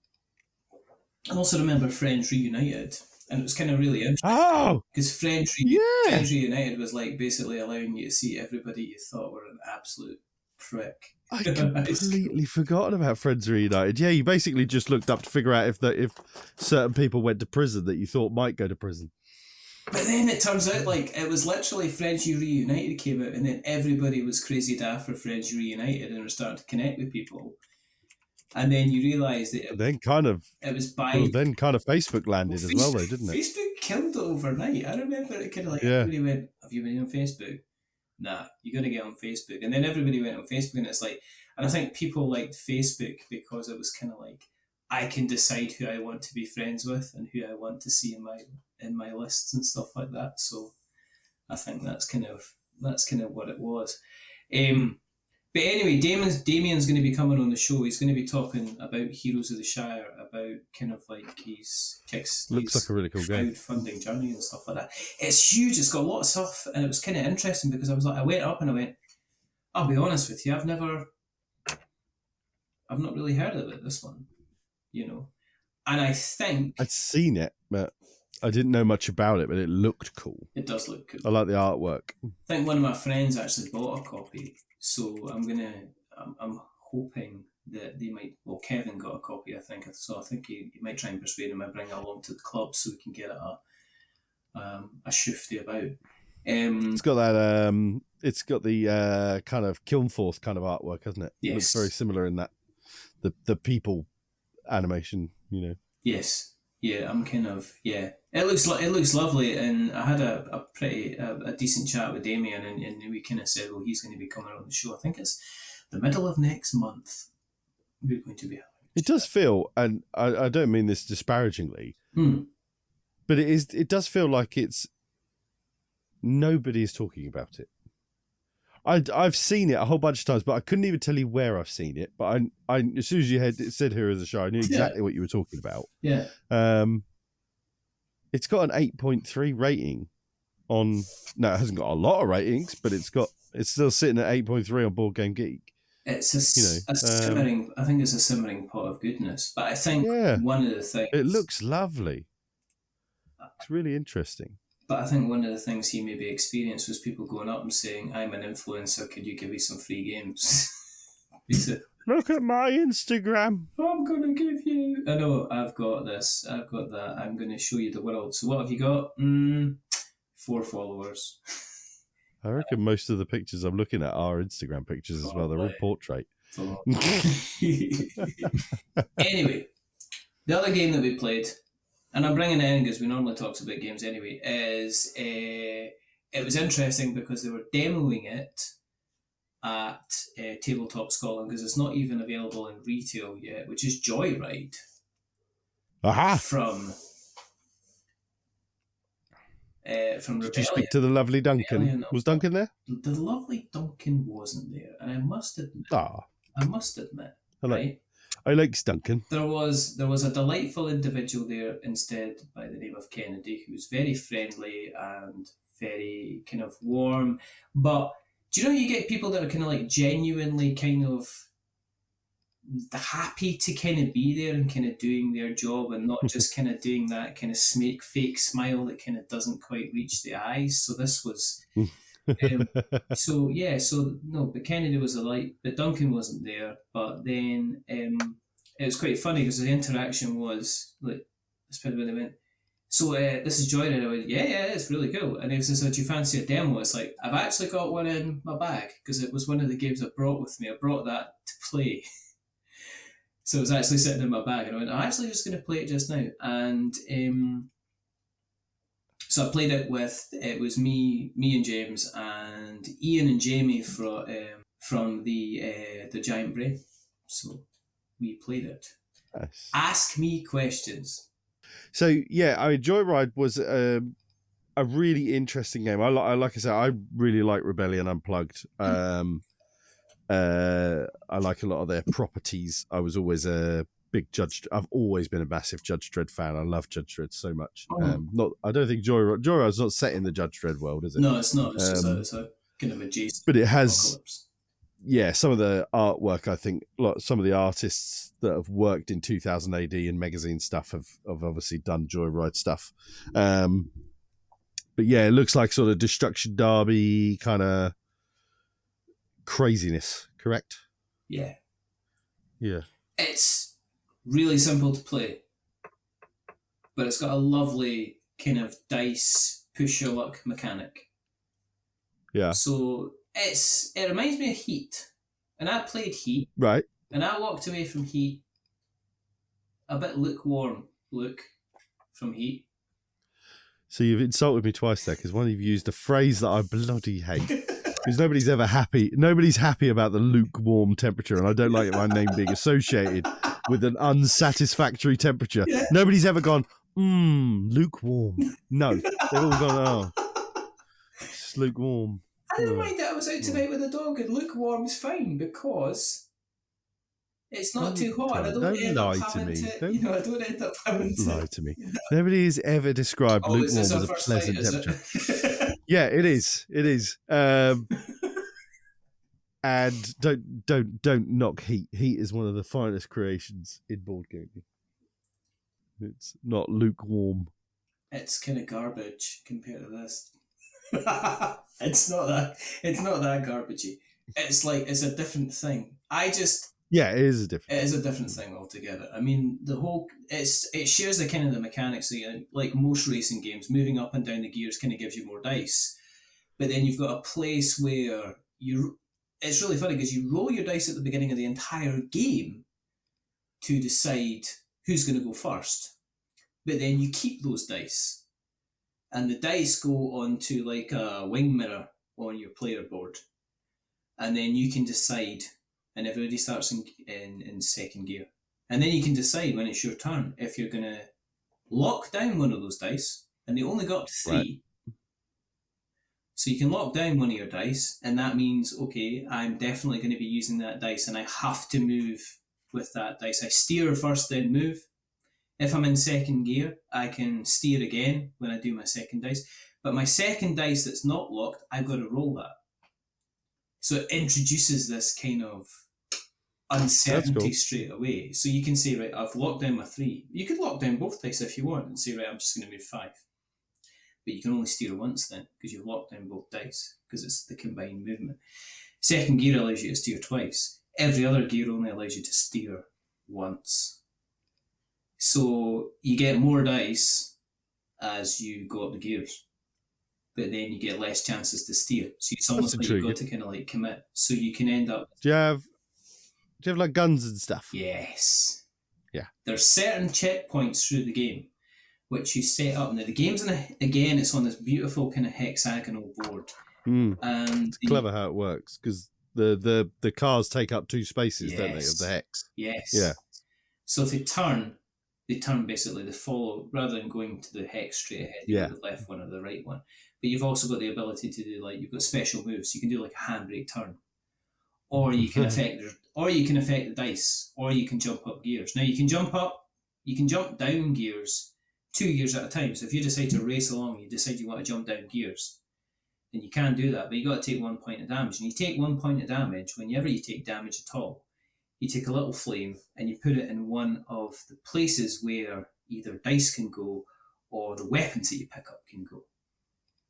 I also remember Friends Reunited, and it was kind of really interesting. Oh! Because Friends Reunited was like basically allowing you to see everybody you thought were an absolute prick. I completely forgotten about Friends Reunited. Yeah, you basically just looked up to figure out if certain people went to prison that you thought might go to prison. But then it turns out like it was literally Friends Reunited came out, and then everybody was crazy daft for Friends Reunited and were starting to connect with people. And then you realise that then Facebook landed as well, though, didn't it? Facebook killed it overnight. I remember it kind of like everybody went, "Have you been on Facebook?" Nah, you got to get on Facebook. And then everybody went on Facebook, and it's like, and I think people liked Facebook because it was kind of like, I can decide who I want to be friends with and who I want to see in my lists and stuff like that. So I think that's kind of what it was. But anyway, Damien's going to be coming on the show. He's going to be talking about Heroes of the Shire, about kind of like his looks like a really cool game, crowdfunding journey and stuff like that. It's huge. It's got a lot of stuff, and it was kind of interesting because I went up and I went, I'll be honest with you, I've not really heard of it, this one, and I think I'd seen it, but I didn't know much about it, but it looked cool. It does look cool. I like the artwork. I think one of my friends actually bought a copy, so I'm hoping that they might. Well, Kevin got a copy, I think, so I think he might try and persuade him to bring it along to the club so we can get a shifty about. It's got that. It's got the kind of Kilnforth kind of artwork, hasn't it? Yes, it looks very similar in that the people animation. Yes. Yeah, I'm kind of It looks lovely, and I had a pretty decent chat with Damien, and we kind of said, well, he's going to be coming on the show. I think it's the middle of next month. We're going to be. It does feel, and I don't mean this disparagingly, but it does feel like it's nobody is talking about it. I've seen it a whole bunch of times, but I couldn't even tell you where I've seen it. But I as soon as you had said Here is a Shire, I knew exactly what you were talking about. Yeah. It's got an 8.3 rating on. No, it hasn't got a lot of ratings, but it's still sitting at 8.3 on Board Game Geek. It's a simmering. I think it's a simmering pot of goodness. But I think one of the things. It looks lovely. It's really interesting. But I think one of the things he maybe experienced was people going up and saying, "I'm an influencer. Could you give me some free games?" He said, "Look at my Instagram. I'm gonna give you. I know. I've got this. I've got that. I'm gonna show you the world. So what have you got? 4 followers." I reckon most of the pictures I'm looking at are Instagram pictures as well. They're all portrait. Anyway, the other game that we played, and I'm bringing it in because we normally talk about games anyway, is it was interesting because they were demoing it at Tabletop Scotland because it's not even available in retail yet, which is Joyride. Aha! From Rebellion. Did you speak to the lovely Duncan? Was Duncan there? The lovely Duncan wasn't there, and I must admit, right? I like Duncan. There was a delightful individual there instead by the name of Kennedy, who was very friendly and very kind of warm. But do you know you get people that are kind of like genuinely kind of happy to kind of be there and kind of doing their job and not just kind of doing that kind of fake smile that kind of doesn't quite reach the eyes. So this was... but Kennedy was a light, but Duncan wasn't there. But then it was quite funny because the interaction was like, when they went, "So this is Joyride." I went, yeah, it's really cool. And he was just like, "Do you fancy a demo?" It's like, I've actually got one in my bag because it was one of the games I brought with me. I brought that to play. So it was actually sitting in my bag, and I went, "I'm actually just going to play it just now." And so I played it with, it was me and James and Ian and Jamie from the Giant Brain. So we played it. Nice. Ask me questions. So yeah, I mean, Joyride was a really interesting game. Like I said, I really like Rebellion Unplugged. I like a lot of their properties. I was always a big I've always been a massive Judge Dredd fan. I love Judge Dredd so much. I don't think Joyride's not set in the Judge Dredd world, is it? No, it's not. It's just a kind of adjacent. But it has, apocalypse. Yeah, some of the artwork. I think some of the artists that have worked in 2000 AD and magazine stuff have obviously done Joyride stuff. But yeah, it looks like sort of Destruction Derby kind of craziness. Correct? Yeah. Yeah. It's really simple to play, but it's got a lovely kind of dice push your luck mechanic. Yeah. So it reminds me of Heat, and I played Heat, right, and I walked away from Heat a bit lukewarm. From Heat. So you've insulted me twice there because one, you've used a phrase that I bloody hate. Because nobody's ever happy. Nobody's happy about the lukewarm temperature, and I don't like my name being associated with an unsatisfactory temperature. Yeah. Nobody's ever gone, lukewarm. No, they've all gone, it's lukewarm. I didn't mind that I was out tonight with a dog, and lukewarm is fine because it's not too hot. I don't end up having to. I don't end up having to. Lie to me. Nobody has ever described lukewarm as a pleasant temperature. Yeah, it is. It is. And don't knock Heat. Heat is one of the finest creations in board gaming. It's not lukewarm. It's kind of garbage compared to this. It's not that garbagey. It's like it's a different thing. Yeah, it is a different. It is a different thing altogether. I mean, it shares the kind of the mechanics. Like most racing games, moving up and down the gears kind of gives you more dice. But then you've got a place where it's really funny because you roll your dice at the beginning of the entire game to decide who's going to go first. But then you keep those dice, and the dice go onto like a wing mirror on your player board, and then you can decide. And everybody starts in second gear. And then you can decide when it's your turn if you're going to lock down one of those dice, and they only got up to 3, So you can lock down one of your dice, and that means, okay, I'm definitely going to be using that dice, and I have to move with that dice. I steer first, then move. If I'm in second gear, I can steer again when I do my second dice. But my second dice that's not locked, I've got to roll that. So it introduces this kind of uncertainty straight away. So you can say, right, I've locked down my 3. You could lock down both dice if you want and say, right, I'm just going to move 5. But you can only steer once then, because you've locked down both dice, because it's the combined movement. Second gear allows you to steer twice. Every other gear only allows you to steer once. So you get more dice as you go up the gears, but then you get less chances to steer. So it's almost like you've got to kind of like commit. So you can end up... Do you have like guns and stuff? Yes. Yeah. There's certain checkpoints through the game which you set up. Now the game's again, it's on this beautiful kind of hexagonal board. And it's clever how it works, because the cars take up 2 spaces, don't they, of the hex? Yes. Yeah. So if they turn basically, they follow, rather than going to the hex straight ahead, you go the left one or the right one. But you've also got the ability to do, like, you've got special moves. You can do like a handbrake turn, or you can affect the dice, or you can jump up gears. Now you can jump down gears 2 gears at a time. So if you decide to race along, you decide you want to jump down gears, then you can do that. But you got to take 1 point of damage, and you take 1 point of damage whenever you take damage at all. You take a little flame and you put it in one of the places where either dice can go or the weapons that you pick up can go.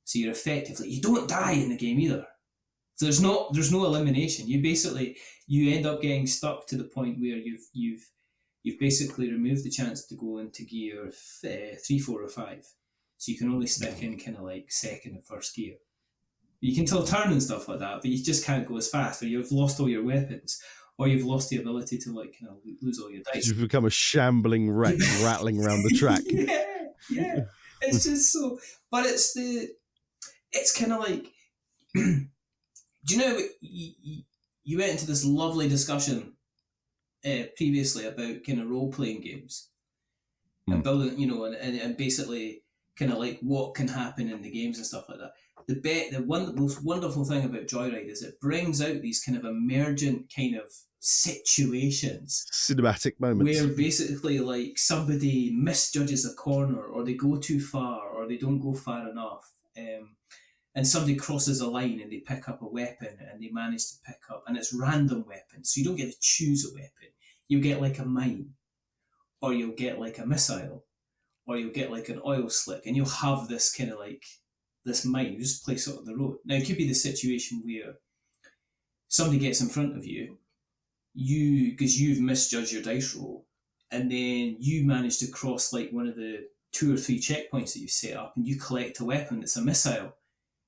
So you're effectively, you don't die in the game either. So there's no elimination. You end up getting stuck to the point where you've basically removed the chance to go into gear 3, 4, or 5. So you can only stick in kind of like second and first gear. You can still turn and stuff like that, but you just can't go as fast, or you've lost all your weapons, or you've lost the ability to like kind of lose all your dice. You've become a shambling wreck rattling around the track. Yeah. It's just so, but it's kind of like, do you know, you went into this lovely discussion previously about kind of role-playing games and building, you know, and basically kind of like what can happen in the games and stuff like that. The most wonderful thing about Joyride is it brings out these kind of emergent kind of situations, cinematic moments, where basically like somebody misjudges a corner, or they go too far, or they don't go far enough, and somebody crosses a line and they pick up a weapon and they manage to pick up, and it's random weapons, so you don't get to choose a weapon. You get like a mine, or you'll get like a missile, or you'll get like an oil slick, and you'll have this kind of like this mine, you just place it on the road. Now it could be the situation where somebody gets in front of you, because you've misjudged your dice roll, and then you manage to cross like one of the 2 or 3 checkpoints that you set up, and you collect a weapon that's a missile,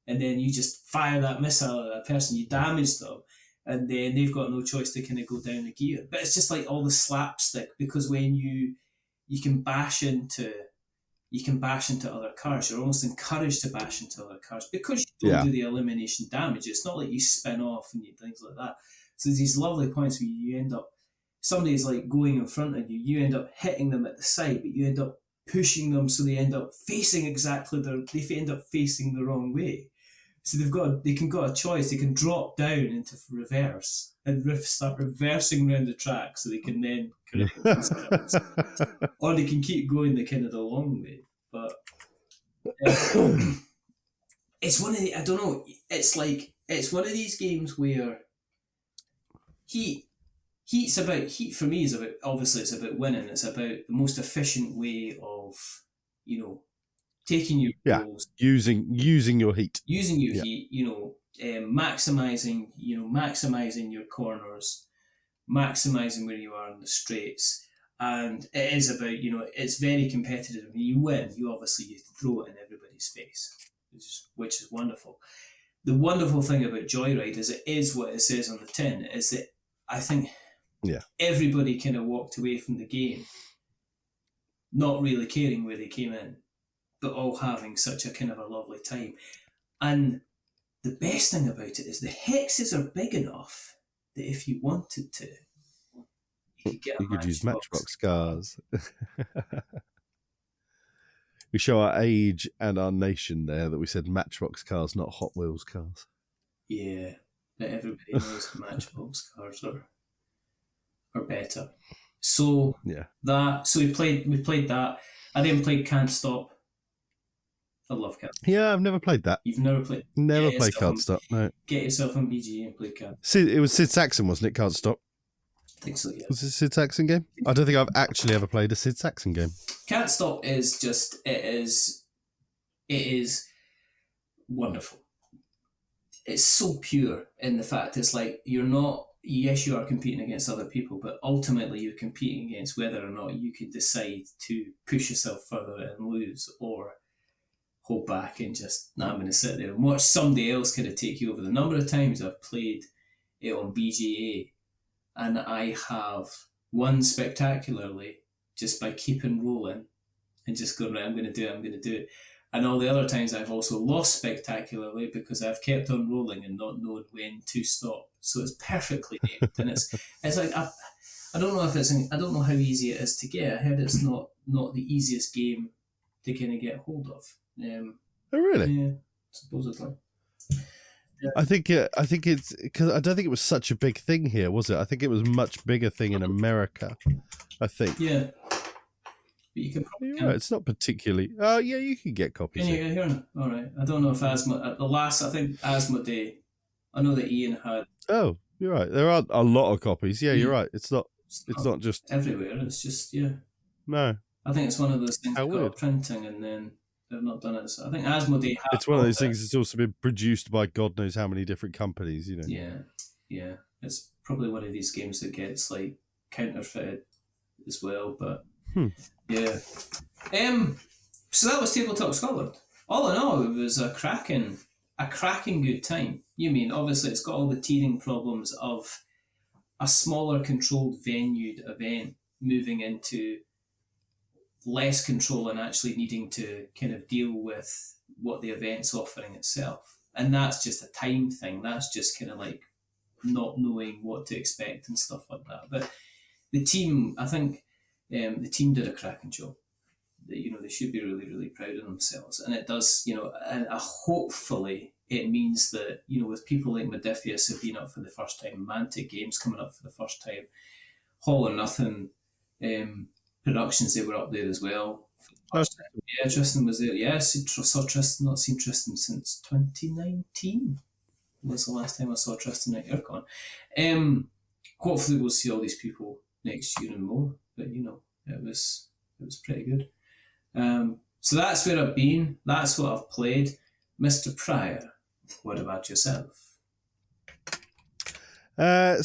and then you just fire that missile at that person, you damage them, and then they've got no choice to kind of go down the gear. But it's just like all the slapstick, because when you can bash into other cars, you're almost encouraged to bash into other cars, because you don't do the elimination damage. It's not like you spin off and things like that. So there's these lovely points where you end up, somebody's like going in front of you, you end up hitting them at the side, but you end up pushing them so they end up facing the wrong way. So they can got a choice. They can drop down into reverse and start reversing around the track, so they can then correct themselves. Or they can keep going the kind of the long way. But it's one of the, I don't know, it's one of these games where Heat for me is about, obviously it's about winning. It's about the most efficient way of, you know, taking your goals, using your heat, heat, you know, maximizing your corners, maximizing where you are in the straights. And it is about, you know, it's very competitive. When you win, you throw it in everybody's face, which is wonderful. The wonderful thing about Joyride is it is what it says on the tin, is that I think everybody kind of walked away from the game not really caring where they came in, but all having such a kind of a lovely time. And the best thing about it is the hexes are big enough that if you wanted to, you could use Matchbox cars. We show our age and our nation there that we said Matchbox cars, not Hot Wheels cars. Yeah, but everybody knows Matchbox cars are better. So Yeah. we played that. I then played Can't Stop. I love Can't Stop. Yeah, I've never played that. You've never played? Never played Can't Stop. No. Get yourself on BGA and play Can't. It was Sid Saxon, wasn't it? Can't Stop. I think so. Yeah. Was it a Sid Saxon game? I don't think I've actually ever played a Sid Saxon game. Can't Stop is just it is wonderful. It's so pure in the fact it's like you're not. Yes, you are competing against other people, but ultimately you're competing against whether or not you can decide to push yourself further and lose, or hold back and just, I'm going to sit there and watch somebody else kind of take you over. The number of times I've played it on BGA and I have won spectacularly just by keeping rolling and just going, right, I'm going to do it. And all the other times I've also lost spectacularly because I've kept on rolling and not known when to stop. So it's perfectly named. And it's like, I don't know how easy it is to get. I heard it's not the easiest game to kind of get hold of. Oh, really? Yeah, supposedly. Yeah. I think it's because I don't think it was such a big thing here, was it? I think it was a much bigger thing in America. I think. Yeah. But you can probably right. It's not particularly. Oh, yeah, you can get copies. Can you get here? All right. I don't know if I think Asmodee. I know that Ian had. Oh, you're right. There are a lot of copies. Yeah, you're right. It's not just everywhere. It's just No. I think it's one of those things How that weird. got printing and then they've not done it. So I think Asmodee. It's one of those things that's also been produced by God knows how many different companies. You know. Yeah. It's probably one of these games that gets like counterfeited as well, but. Yeah. So that was Tabletop Scotland. All in all, it was a cracking good time. You mean obviously it's got all the teething problems of a smaller controlled venued event moving into less control and actually needing to kind of deal with what the event's offering itself. And that's just a time thing. That's just kind of like not knowing what to expect and stuff like that. But the team, I think, the team did a cracking job. They should be really, really proud of themselves. And it does, and hopefully it means that, with people like Modiphius have been up for the first time, Mantic Games coming up for the first time, Hall or Nothing Productions, they were up there as well. Yeah, Tristan was there. Yes, I saw Tristan, not seen Tristan since 2019. Was the last time I saw Tristan at Aircon. Hopefully we'll see all these people next year and more. But it was pretty good. So that's where I've been. That's what I've played. Mr. Pryor, what about yourself?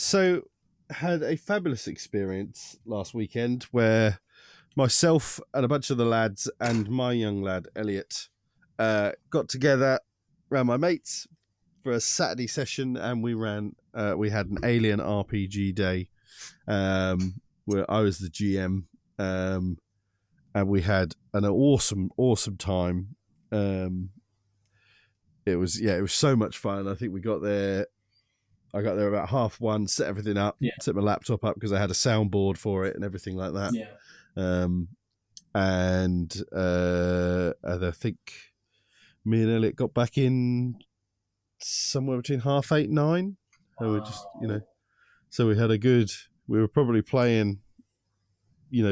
So had a fabulous experience last weekend where myself and a bunch of the lads and my young lad Elliot got together around my mates for a Saturday session, and we had an Alien RPG day where I was the GM, and we had an awesome time. It was so much fun. I think I got there about 1:30, set everything up, set my laptop up because I had a soundboard for it and everything like that. And I think me and Elliot got back in somewhere between 8:30, 9:00. So we just, so we were probably playing,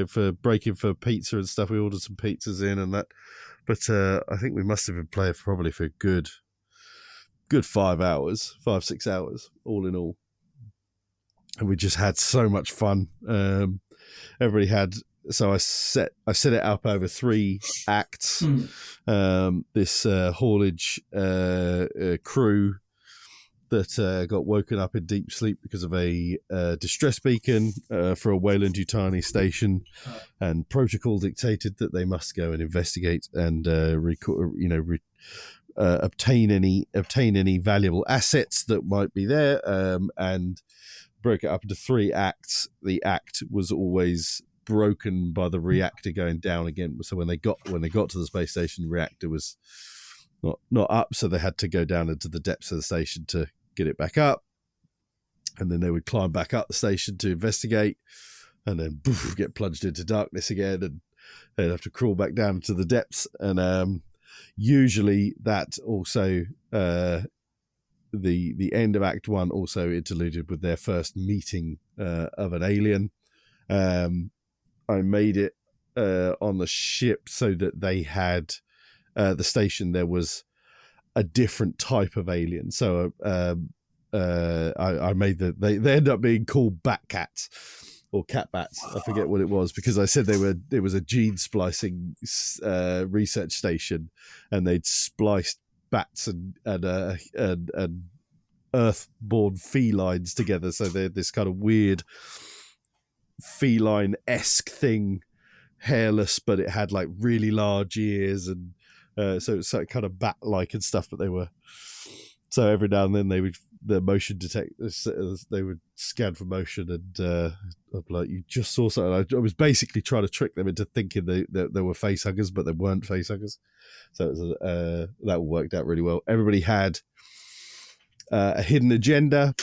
for breaking for pizza and stuff. We ordered some pizzas in and that, but I think we must have been playing probably for a good 5 hours, 5-6 hours, all in all. And we just had so much fun. Everybody had, so I set it up over 3 acts. This haulage crew that got woken up in deep sleep because of a distress beacon for a Wayland Yutani station, and protocol dictated that they must go and investigate and obtain any valuable assets that might be there, and broke it up into 3 acts. The act was always broken by the reactor going down again. So when they got to the space station, the reactor was not up, so they had to go down into the depths of the station to get it back up, and then they would climb back up the station to investigate, and then get plunged into darkness again. And they'd have to crawl back down to the depths. And usually that also the end of Act 1 also interluded with their first meeting of an alien. I made it on the ship so that they had the station. There was a different type of alien. So I made they ended up being called bat cats or cat bats. I forget what it was, because I said it was a gene splicing research station, and they'd spliced bats and earth-born felines together. So they're this kind of weird feline-esque thing, hairless, but it had like really large ears, and so it's like kind of bat-like and stuff. But they were, so every now and then the motion detectors, they would scan for motion, and I'd be like, you just saw something. I was basically trying to trick them into thinking they were face huggers, but they weren't face huggers. So it was, that worked out really well. Everybody had a hidden agenda.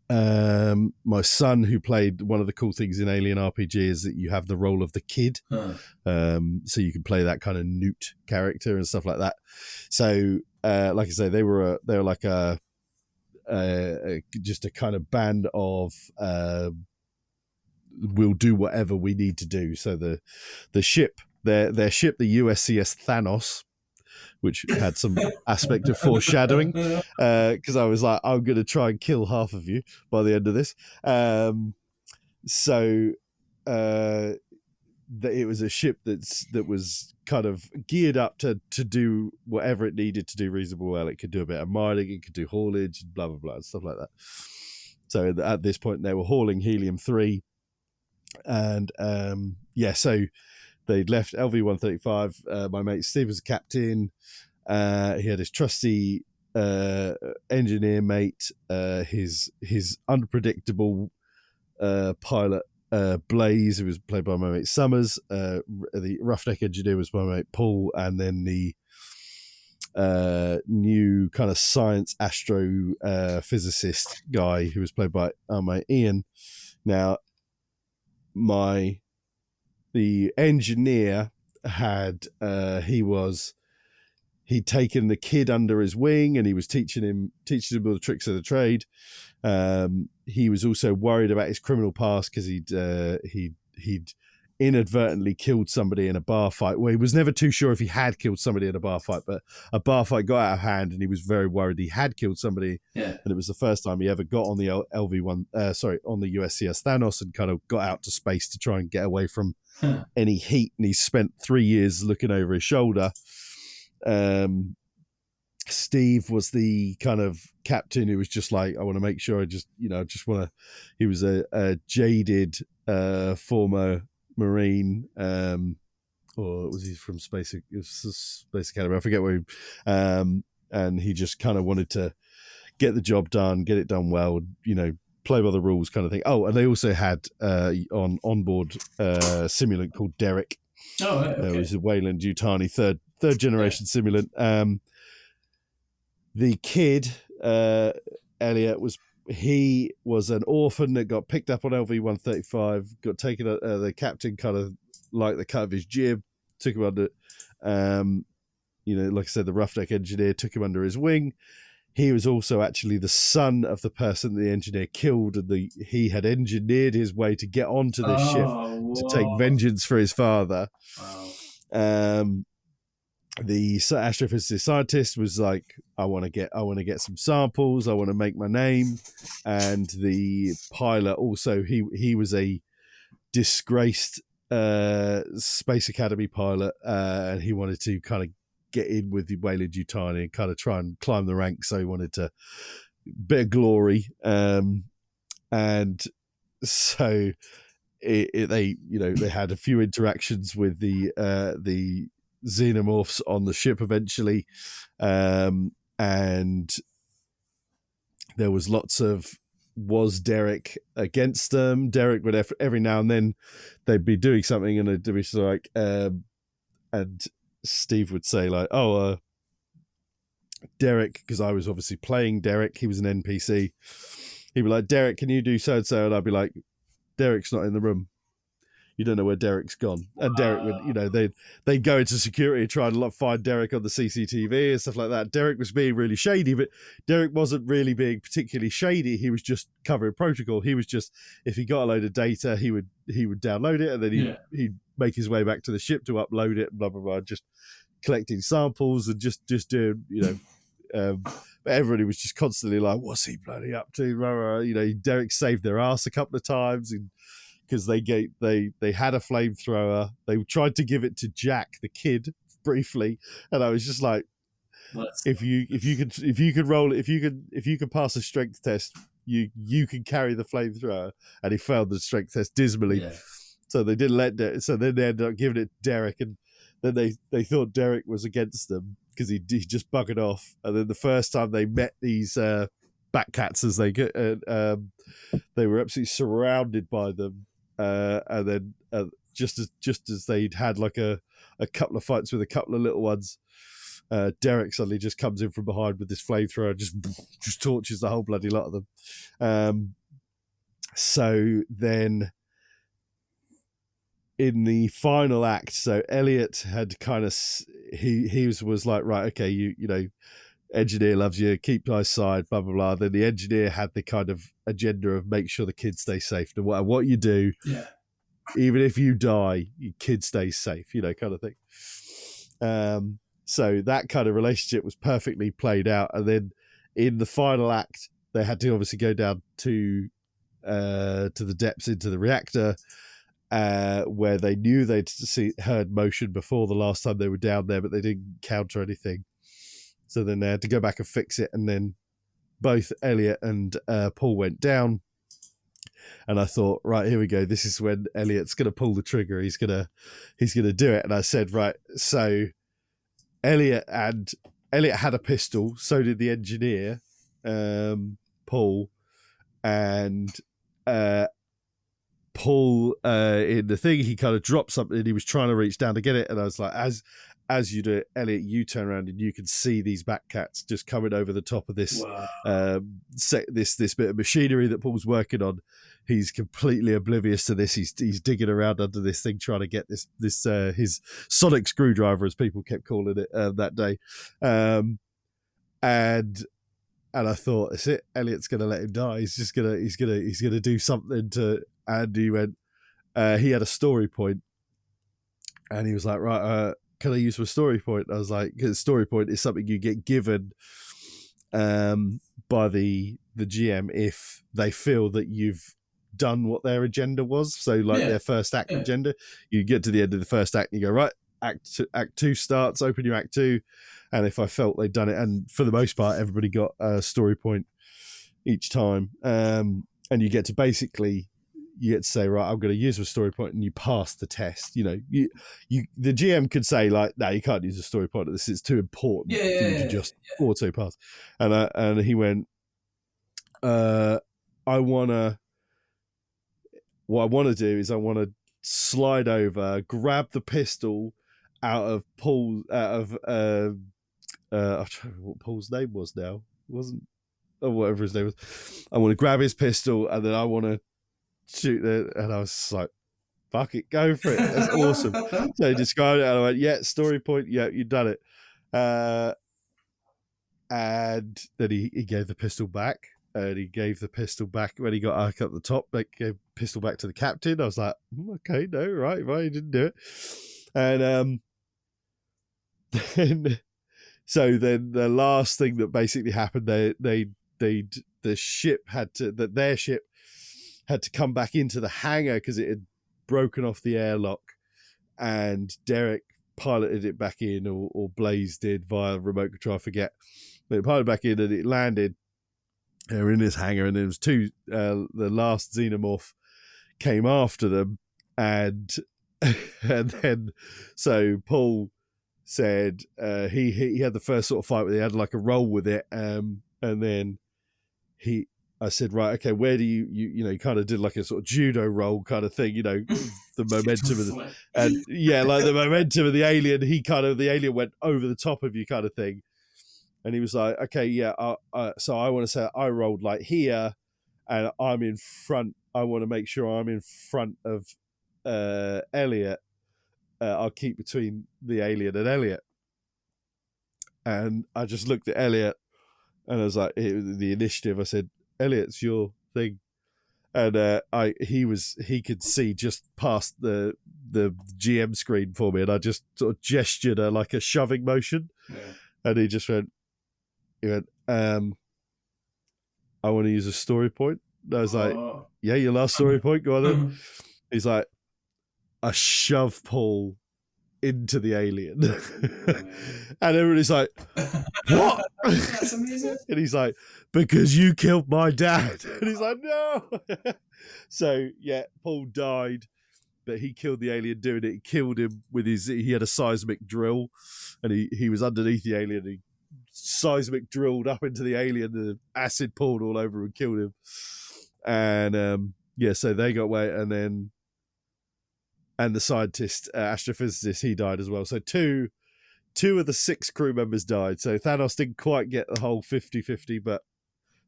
My son, who played, one of the cool things in Alien RPG is that you have the role of the kid. So you can play that kind of newt character and stuff like that. So like I say, they were like just a kind of band of we'll do whatever we need to do. So the ship, their ship, the USCS Thanos, which had some aspect of foreshadowing, because I was like, I'm going to try and kill half of you by the end of this. It was a ship that was kind of geared up to do whatever it needed to do reasonably well. It could do a bit of mining, it could do haulage, blah, blah, blah, and stuff like that. So at this point, they were hauling helium-3. And so they'd left LV-135. My mate Steve was a captain. He had his trusty engineer mate, his unpredictable pilot, Blaze, who was played by my mate Summers. The roughneck engineer was my mate Paul, and then the new kind of science astro physicist guy, who was played by our mate Ian. Now, the engineer had he'd taken the kid under his wing, and he was teaching him all the tricks of the trade. He was also worried about his criminal past, because he'd inadvertently killed somebody in a bar fight. Well, he was never too sure if he had killed somebody in a bar fight, but a bar fight got out of hand, and he was very worried he had killed somebody. Yeah. And it was the first time he ever got on the on the USCS Thanos, and kind of got out to space to try and get away from any heat. And he spent 3 years looking over his shoulder. Steve was the kind of captain who was just like, I want to make sure he was a jaded former Marine, or was he from Space Academy? I forget where and he just kind of wanted to get the job done, get it done well, play by the rules kind of thing. Oh, and they also had on board a simulant called Derek. Oh, right, okay. It was a Wayland Yutani third generation simulant. The kid, Elliot, he was an orphan that got picked up on LV-135, got taken. The captain kind of liked the cut of his jib, took him under. Like I said, the roughneck engineer took him under his wing. He was also actually the son of the person the engineer killed, and he had engineered his way to get onto this ship to take vengeance for his father. Wow. The astrophysicist scientist was like, I want to get some samples, I want to make my name. And the pilot also, he was a disgraced Space Academy pilot, and he wanted to kind of get in with the Wayland Yutani and kind of try and climb the ranks. So he wanted to bit of glory, and so they had a few interactions with the xenomorphs on the ship eventually, and there was lots of Derek against them. Derek would every now and then they'd be doing something, and they'd be like, and Steve would say like, Derek, because I was obviously playing Derek, he was an NPC. He'd be like, Derek, can you do so and so? And I'd be like, Derek's not in the room. you don't know where Derek's gone. And Derek would, they'd go into security and try and find Derek on the CCTV and stuff like that. Derek was being really shady, but Derek wasn't really being particularly shady. He was just covering protocol. He was just, if he got a load of data, he would download it, and then he'd make his way back to the ship to upload it, blah, blah, blah, just collecting samples and just doing, but everybody was just constantly like, what's he bloody up to? Derek saved their ass a couple of times because they had a flamethrower. They tried to give it to Jack, the kid, briefly, and I was just like, if you could pass a strength test, you can carry the flamethrower. And he failed the strength test dismally. Yeah. So they didn't let Derek. So then they ended up giving it to Derek, and then they thought Derek was against them because he just buggered off. And then the first time they met these Batcats, as they get, they were absolutely surrounded by them. And then just as they'd had like a couple of fights with a couple of little ones, Derek suddenly just comes in from behind with this flamethrower, just torches the whole bloody lot of them. So then, in the final act, so Elliot had kind of he was like, right, okay, you engineer loves you, keep my side, blah blah blah. Then the engineer had the kind of agenda of make sure the kids stay safe. No matter what you do, even if you die, your kid stays safe, kind of thing. So that kind of relationship was perfectly played out. And then in the final act, they had to obviously go down to the depths into the reactor. Where they knew they'd heard motion before the last time they were down there, but they didn't counter anything. So then they had to go back and fix it. And then both Elliot and Paul went down. And I thought, right, here we go. This is when Elliot's going to pull the trigger. He's going to do it. And I said, right, so Elliot had a pistol. So did the engineer, Paul, and Paul in the thing, he kind of dropped something and he was trying to reach down to get it, and I was like, as you do it, Elliot, you turn around and you can see these Batcats just coming over the top of this this bit of machinery that Paul's working on. He's completely oblivious to this. He's digging around under this thing trying to get this his sonic screwdriver, as people kept calling it that day, and I thought, that's it. Elliot's going to let him die. He's going to do something to. And he went. He had a story point, and he was like, right, can I use my story point? I was like, because story point is something you get given by the GM if they feel that you've done what their agenda was. So like their first act agenda, you get to the end of the first act and you go, right, act two starts, open your act two. And if I felt they'd done it, and for the most part, everybody got a story point each time. And you get to say, right, I'm going to use a story point, and you pass the test. The GM could say like, no, you can't use a story point. This is too important for you to just auto pass. And he went, what I want to do is I want to slide over, grab the pistol out of I don't know what Paul's name was now. It wasn't, or whatever his name was. I want to grab his pistol, and then I want to shoot it. And I was like, fuck it, go for it. That's awesome. So he described it, and I went, yeah, story point, yeah, you've done it. And then he gave the pistol back. And he gave the pistol back when he got up the top, gave the pistol back to the captain. I was like, okay, no, right, he didn't do it. And so then the last thing that basically happened, their ship had to come back into the hangar because it had broken off the airlock, and Derek piloted it back in, or Blaze did via remote control, I forget. But it piloted back in and it landed. They were in this hangar, and there was two. The last xenomorph came after them, and then so Paul said he had the first sort of fight where he had like a roll with it, and then I said, right, okay, where do you kind of did like a sort of judo roll kind of thing, the momentum of the momentum of the alien. The alien went over the top of you kind of thing. And he was like, okay, yeah, so I want to say I rolled like here, and I'm in front. I want to make sure I'm in front of Elliot, I'll keep between the alien and Elliot. And I just looked at Elliot, and I was like, the initiative. I said, Elliot's your thing. And he could see just past the GM screen for me, and I just sort of gestured like a shoving motion, and he went, I want to use a story point. And I was like, yeah, your last story point, go on then. He's like, a shove Paul into the alien. And everybody's like, what? That's amazing. And he's like, because you killed my dad. And he's like, no. So yeah, Paul died, but he killed the alien doing it. He killed him with he had a seismic drill, and he was underneath the alien. He seismic drilled up into the alien, the acid poured all over and killed him. And so they got away, and the scientist, astrophysicist, he died as well. So two of the 6 crew members died. So Thanos didn't quite get the whole 50-50, but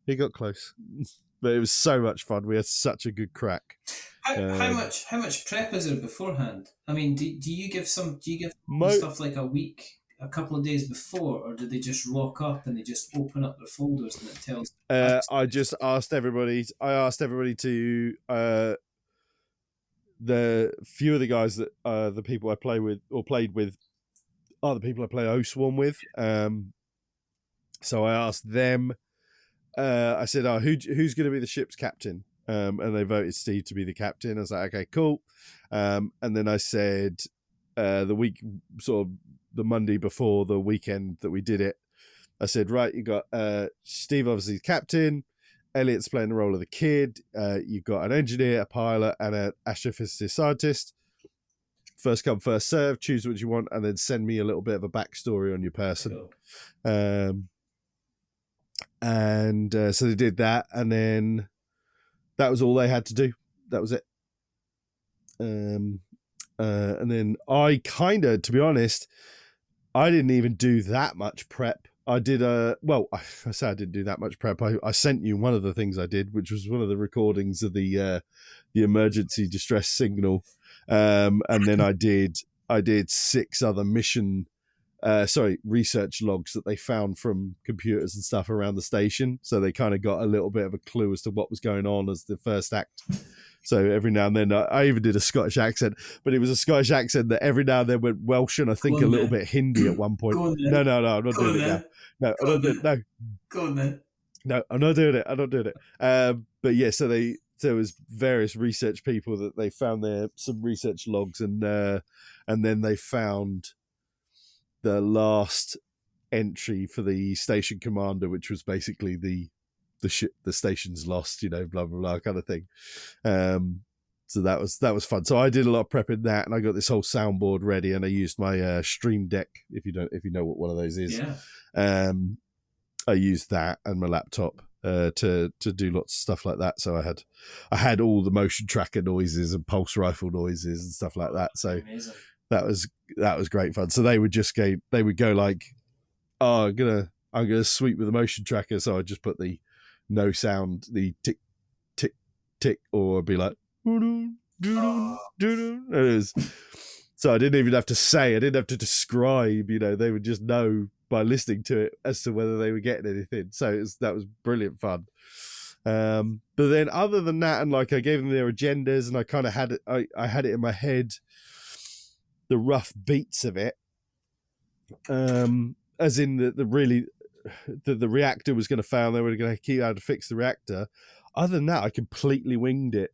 he got close. But it was so much fun. We had such a good crack. How much prep is there beforehand? I mean, do you give stuff like a week, a couple of days before, or do they just rock up and they just open up their folders and it tells? I just asked everybody. I asked everybody to. The few of the guys that the people I play with or played with are the people I play O-Swarm with. So I asked them. I said, who's going to be the ship's captain? And they voted Steve to be the captain. I was like, okay, cool. And then I said, the week, sort of the Monday before the weekend that we did it, I said, right, you got Steve, obviously captain. Elliot's playing the role of the kid. You've got an engineer, a pilot, and an astrophysicist scientist. First come, first serve. Choose what you want, and then send me a little bit of a backstory on your person. Cool. So they did that, and then that was all they had to do. That was it. And then I kind of, to be honest, I didn't even do that much prep. I did I say I didn't do that much prep. I sent you one of the things I did, which was one of the recordings of the emergency distress signal, and then I did 6 other research logs that they found from computers and stuff around the station. So they kind of got a little bit of a clue as to what was going on as the first act. So every now and then, I even did a Scottish accent, but it was a Scottish accent that every now and then went Welsh and I think a little bit Hindi at one point. No, I'm not doing it now. No, I'm not doing it. No. Go on then. No, I'm not doing it. But yeah, so there was various research people that they found some research logs, and then they found the last entry for the station commander, which was basically the ship, the station's lost, blah blah blah kind of thing. So that was fun. So I did a lot of prep in that, and I got this whole soundboard ready, and I used my Stream Deck, if you know what one of those is. Yeah. I used that and my laptop to do lots of stuff like that. So I had all the motion tracker noises and pulse rifle noises and stuff like that. So amazing. That was great fun. So they would go like, oh, I'm gonna sweep with the motion tracker. So I just put the no sound, the tick tick tick, or I'd be like, so I didn't even have to say, I didn't have to describe, they would just know by listening to it as to whether they were getting anything. So that was brilliant fun. But then other than that, and like I gave them their agendas, and I kind of had it, I had it in my head, the rough beats of it, as in the reactor was going to fail, and they were going to keep how to fix the reactor. Other than that, I completely winged it.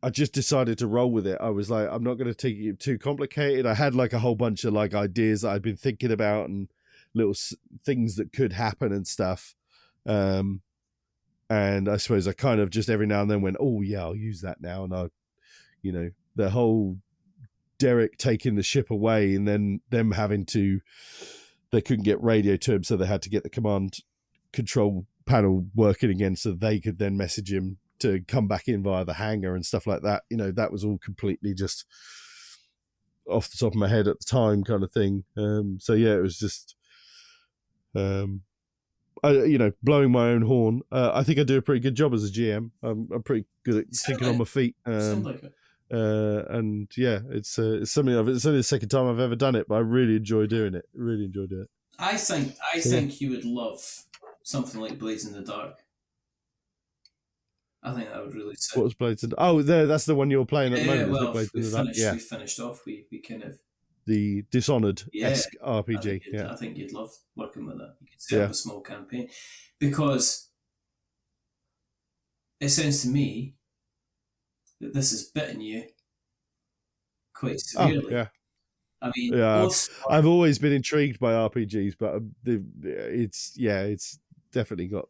I just decided to roll with it. I was like, I'm not going to take it too complicated. I had like a whole bunch of like ideas that I'd been thinking about and little things that could happen and stuff. And I suppose I kind of just every now and then went, oh yeah, I'll use that now. And the whole Derek taking the ship away and then them they couldn't get radio to him, so they had to get the command control panel working again so they could then message him to come back in via the hangar and stuff like that. That was all completely just off the top of my head at the time kind of thing. So yeah, it was just blowing my own horn. I think I do a pretty good job as a GM. I'm pretty good at thinking on my feet. Sound like it. And yeah, it's something. It's only the second time I've ever done it, but I really enjoy doing it. I think you would love something like Blades in the Dark. I think that would really suit. What was Blades in the Dark? Oh, that's the one you're playing at the moment. Well, Blades in the Dark? we finished off. We kind of the Dishonored-esque RPG. I think you'd love working with that. You could set up a small campaign, because it sounds to me that this has bitten you quite severely. Oh, yeah. I mean, I've always been intrigued by RPGs, but it's definitely got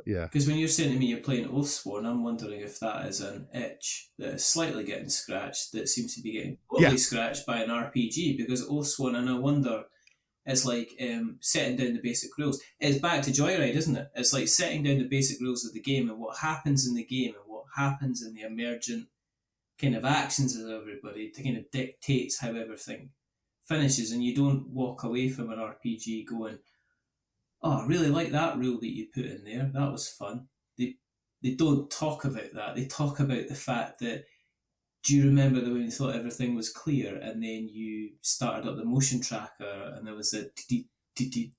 Because when you're saying to me you're playing Oathsworn, I'm wondering if that is an itch that is slightly getting scratched, that seems to be getting totally scratched by an RPG. Because Oathsworn, and I wonder, it's like setting down the basic rules. It's back to Joyride, isn't it? It's like setting down the basic rules of the game and what happens in the game and what happens in the emergent kind of actions of everybody to kind of dictates how everything finishes, and you don't walk away from an RPG going, oh, I really like that rule that you put in there. That was fun. They don't talk about that. They talk about the fact that, do you remember that when you thought everything was clear and then you started up the motion tracker and there was a again,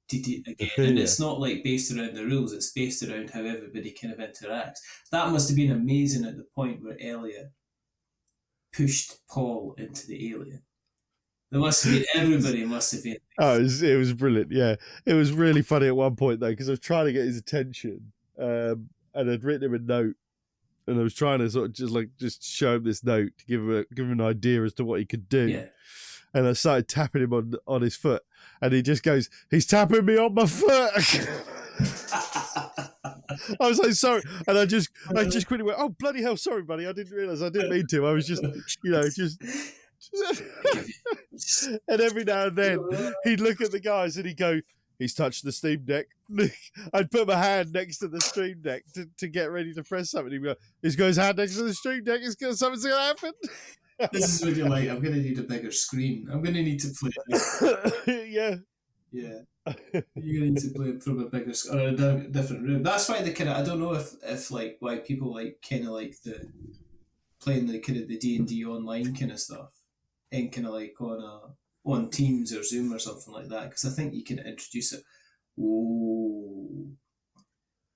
and it's not like based around the rules, it's based around how everybody kind of interacts. That must have been amazing at the point where Elliot pushed Paul into the alien. Everybody must have been. Oh, it was brilliant. Yeah, it was really funny at one point though, because I was trying to get his attention, and I'd written him a note, and I was trying to sort of just show him this note to give him an idea as to what he could do. Yeah. And I started tapping him on his foot, and he just goes, "He's tapping me on my foot." I was like, sorry, and I just quickly went, "Oh bloody hell, sorry, buddy, I didn't realise, I didn't mean to. I was just, just." And every now and then he'd look at the guys and he'd go, "He's touched the Steam Deck." I'd put my hand next to the Steam Deck to get ready to press something. He'd go, "He's got his hand next to the Steam Deck. Something's going to happen." This is when you're like, I'm going to need a bigger screen. I'm going to need to play this. Yeah. You're going to need to play it from a bigger or a different room. That's why they kind of, I don't know if like why people like kind of like the playing the kind of the D&D online kind of stuff, and kind of like on Teams or Zoom or something like that, because I think you can introduce it.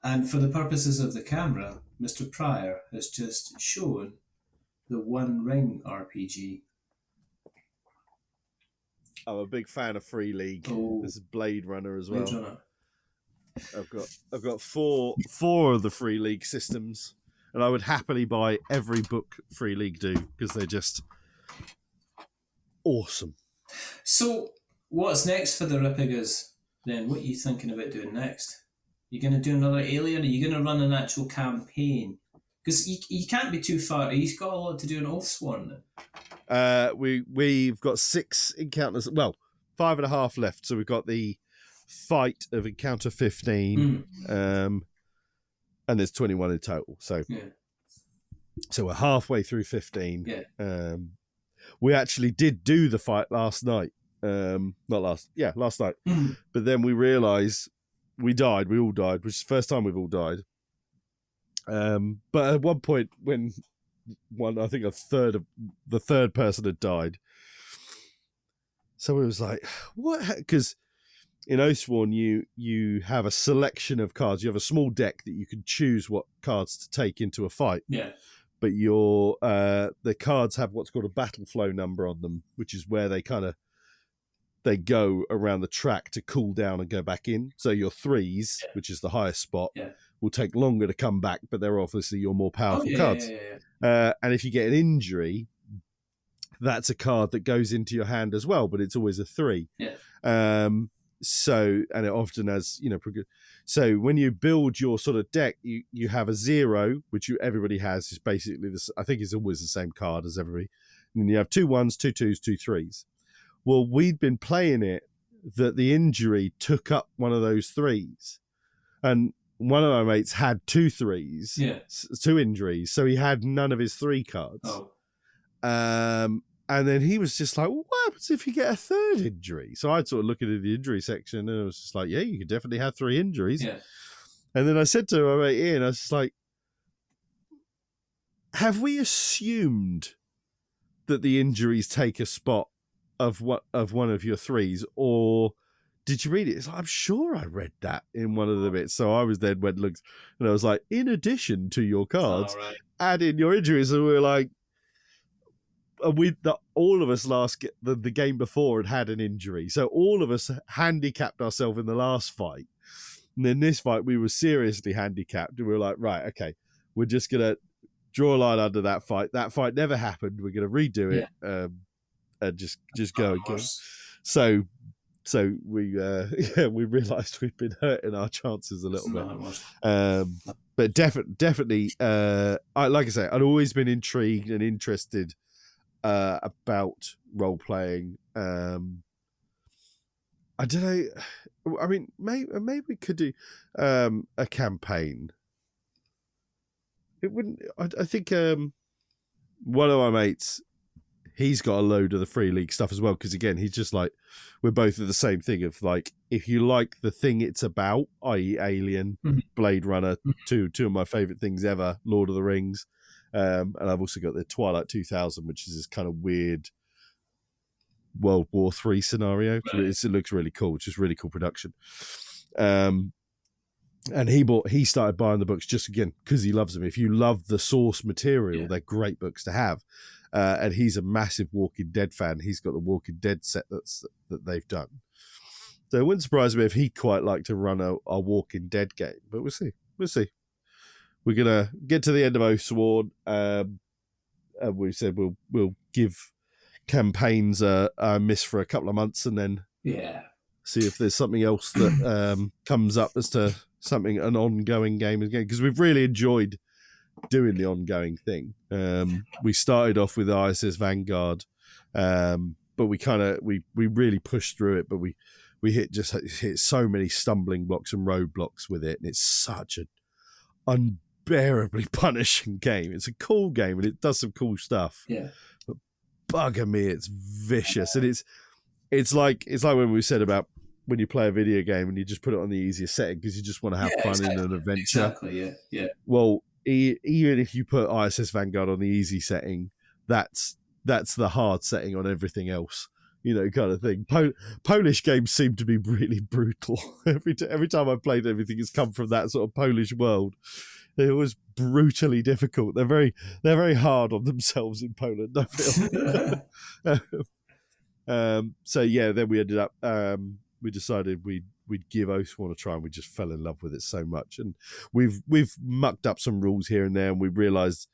And for the purposes of the camera, Mr. Pryor has just shown the One Ring RPG. I'm a big fan of Free League. There's Blade Runner as well. Blade Runner. I've got four of the Free League systems, and I would happily buy every book Free League do, because they're just awesome. So, what's next for the Rippigas then? What are you thinking about doing next? You going to do another Alien? Are you going to run an actual campaign? Because you can't be too far. He's got a lot to do in Oathsworn. We've got 6 encounters. Well, 5.5 left. So we've got the fight of encounter 15, and there's 21 in total. So we're halfway through 15. Yeah. We actually did do the fight last night. Last night. But then we realised we died. We all died, which is the first time we've all died. But at one point, when I think the third person had died, so it was like, what? Because in Oathsworn, you have a selection of cards. You have a small deck that you can choose what cards to take into a fight. Yeah. But the cards have what's called a battle flow number on them, which is where they go around the track to cool down and go back in. So your 3s, which is the highest spot, will take longer to come back, but they're obviously your more powerful cards. And if you get an injury, that's a card that goes into your hand as well, but it's always a 3. So, and it often has, so when you build your sort of deck, you have a 0, which everybody has, is basically this. I think it's always the same card as everybody. And then you have 2 1s, 2 2s, 2 3s. Well, we'd been playing it that the injury took up one of those 3s. And one of my mates had 2 3s, 2 injuries. So he had none of his 3 cards. And then he was just like, well, what happens if you get a third injury? So I'd sort of look at the injury section and I was just like, yeah, you could definitely have 3 injuries. Yeah. And then I said to my mate Ian, I was just like, have we assumed that the injuries take a spot of one of your 3s, or did you read it? It's like, I'm sure I read that in one of the bits. So I was then went looked and I was like, in addition to your cards, add in your injuries. And we were like, all of us the game before had an injury, so all of us handicapped ourselves in the last fight, and then this fight we were seriously handicapped, and we were like, right, okay, we're just gonna draw a line under that fight never happened, we're gonna redo it, and just go again. So we we realized we'd been hurting our chances a little bit, but definitely like I say, I'd always been intrigued and interested about role playing. I don't know. I mean, maybe we could do a campaign. It wouldn't. I think one of my mates, he's got a load of the Free League stuff as well. Because again, he's just like, we're both of the same thing. Of like, if you like the thing it's about, i.e., Alien, Blade Runner, two of my favorite things ever, Lord of the Rings. And I've also got the Twilight 2000, which is this kind of weird World War III scenario. Right. It looks really cool. It's just really cool production. And he started buying the books just again because he loves them. If you love the source material, they're great books to have. And he's a massive Walking Dead fan. He's got the Walking Dead set that they've done. So it wouldn't surprise me if he'd quite like to run a Walking Dead game. But we'll see. We're gonna get to the end of Oathsworn. And we said we'll give campaigns a miss for a couple of months, and then see if there's something else that comes up as to an ongoing game again. Because we've really enjoyed doing the ongoing thing. We started off with ISS Vanguard, but we really pushed through it. But we hit so many stumbling blocks and roadblocks with it, and it's such an unbearably punishing game. It's a cool game and it does some cool stuff. Yeah. But bugger me, it's vicious. And it's like when we said about when you play a video game and you just put it on the easiest setting because you just want to have fun in an adventure. Exactly, yeah. Well, even if you put ISS Vanguard on the easy setting, that's the hard setting on everything else. You know, kind of thing. Polish games seem to be really brutal. Every time I've played everything, has come from that sort of Polish world. They're always brutally difficult. They're very hard on themselves in Poland, I feel. So yeah, then we ended up. We decided we'd give Oathsworn a try, and we just fell in love with it so much. And we've mucked up some rules here and there, and we realised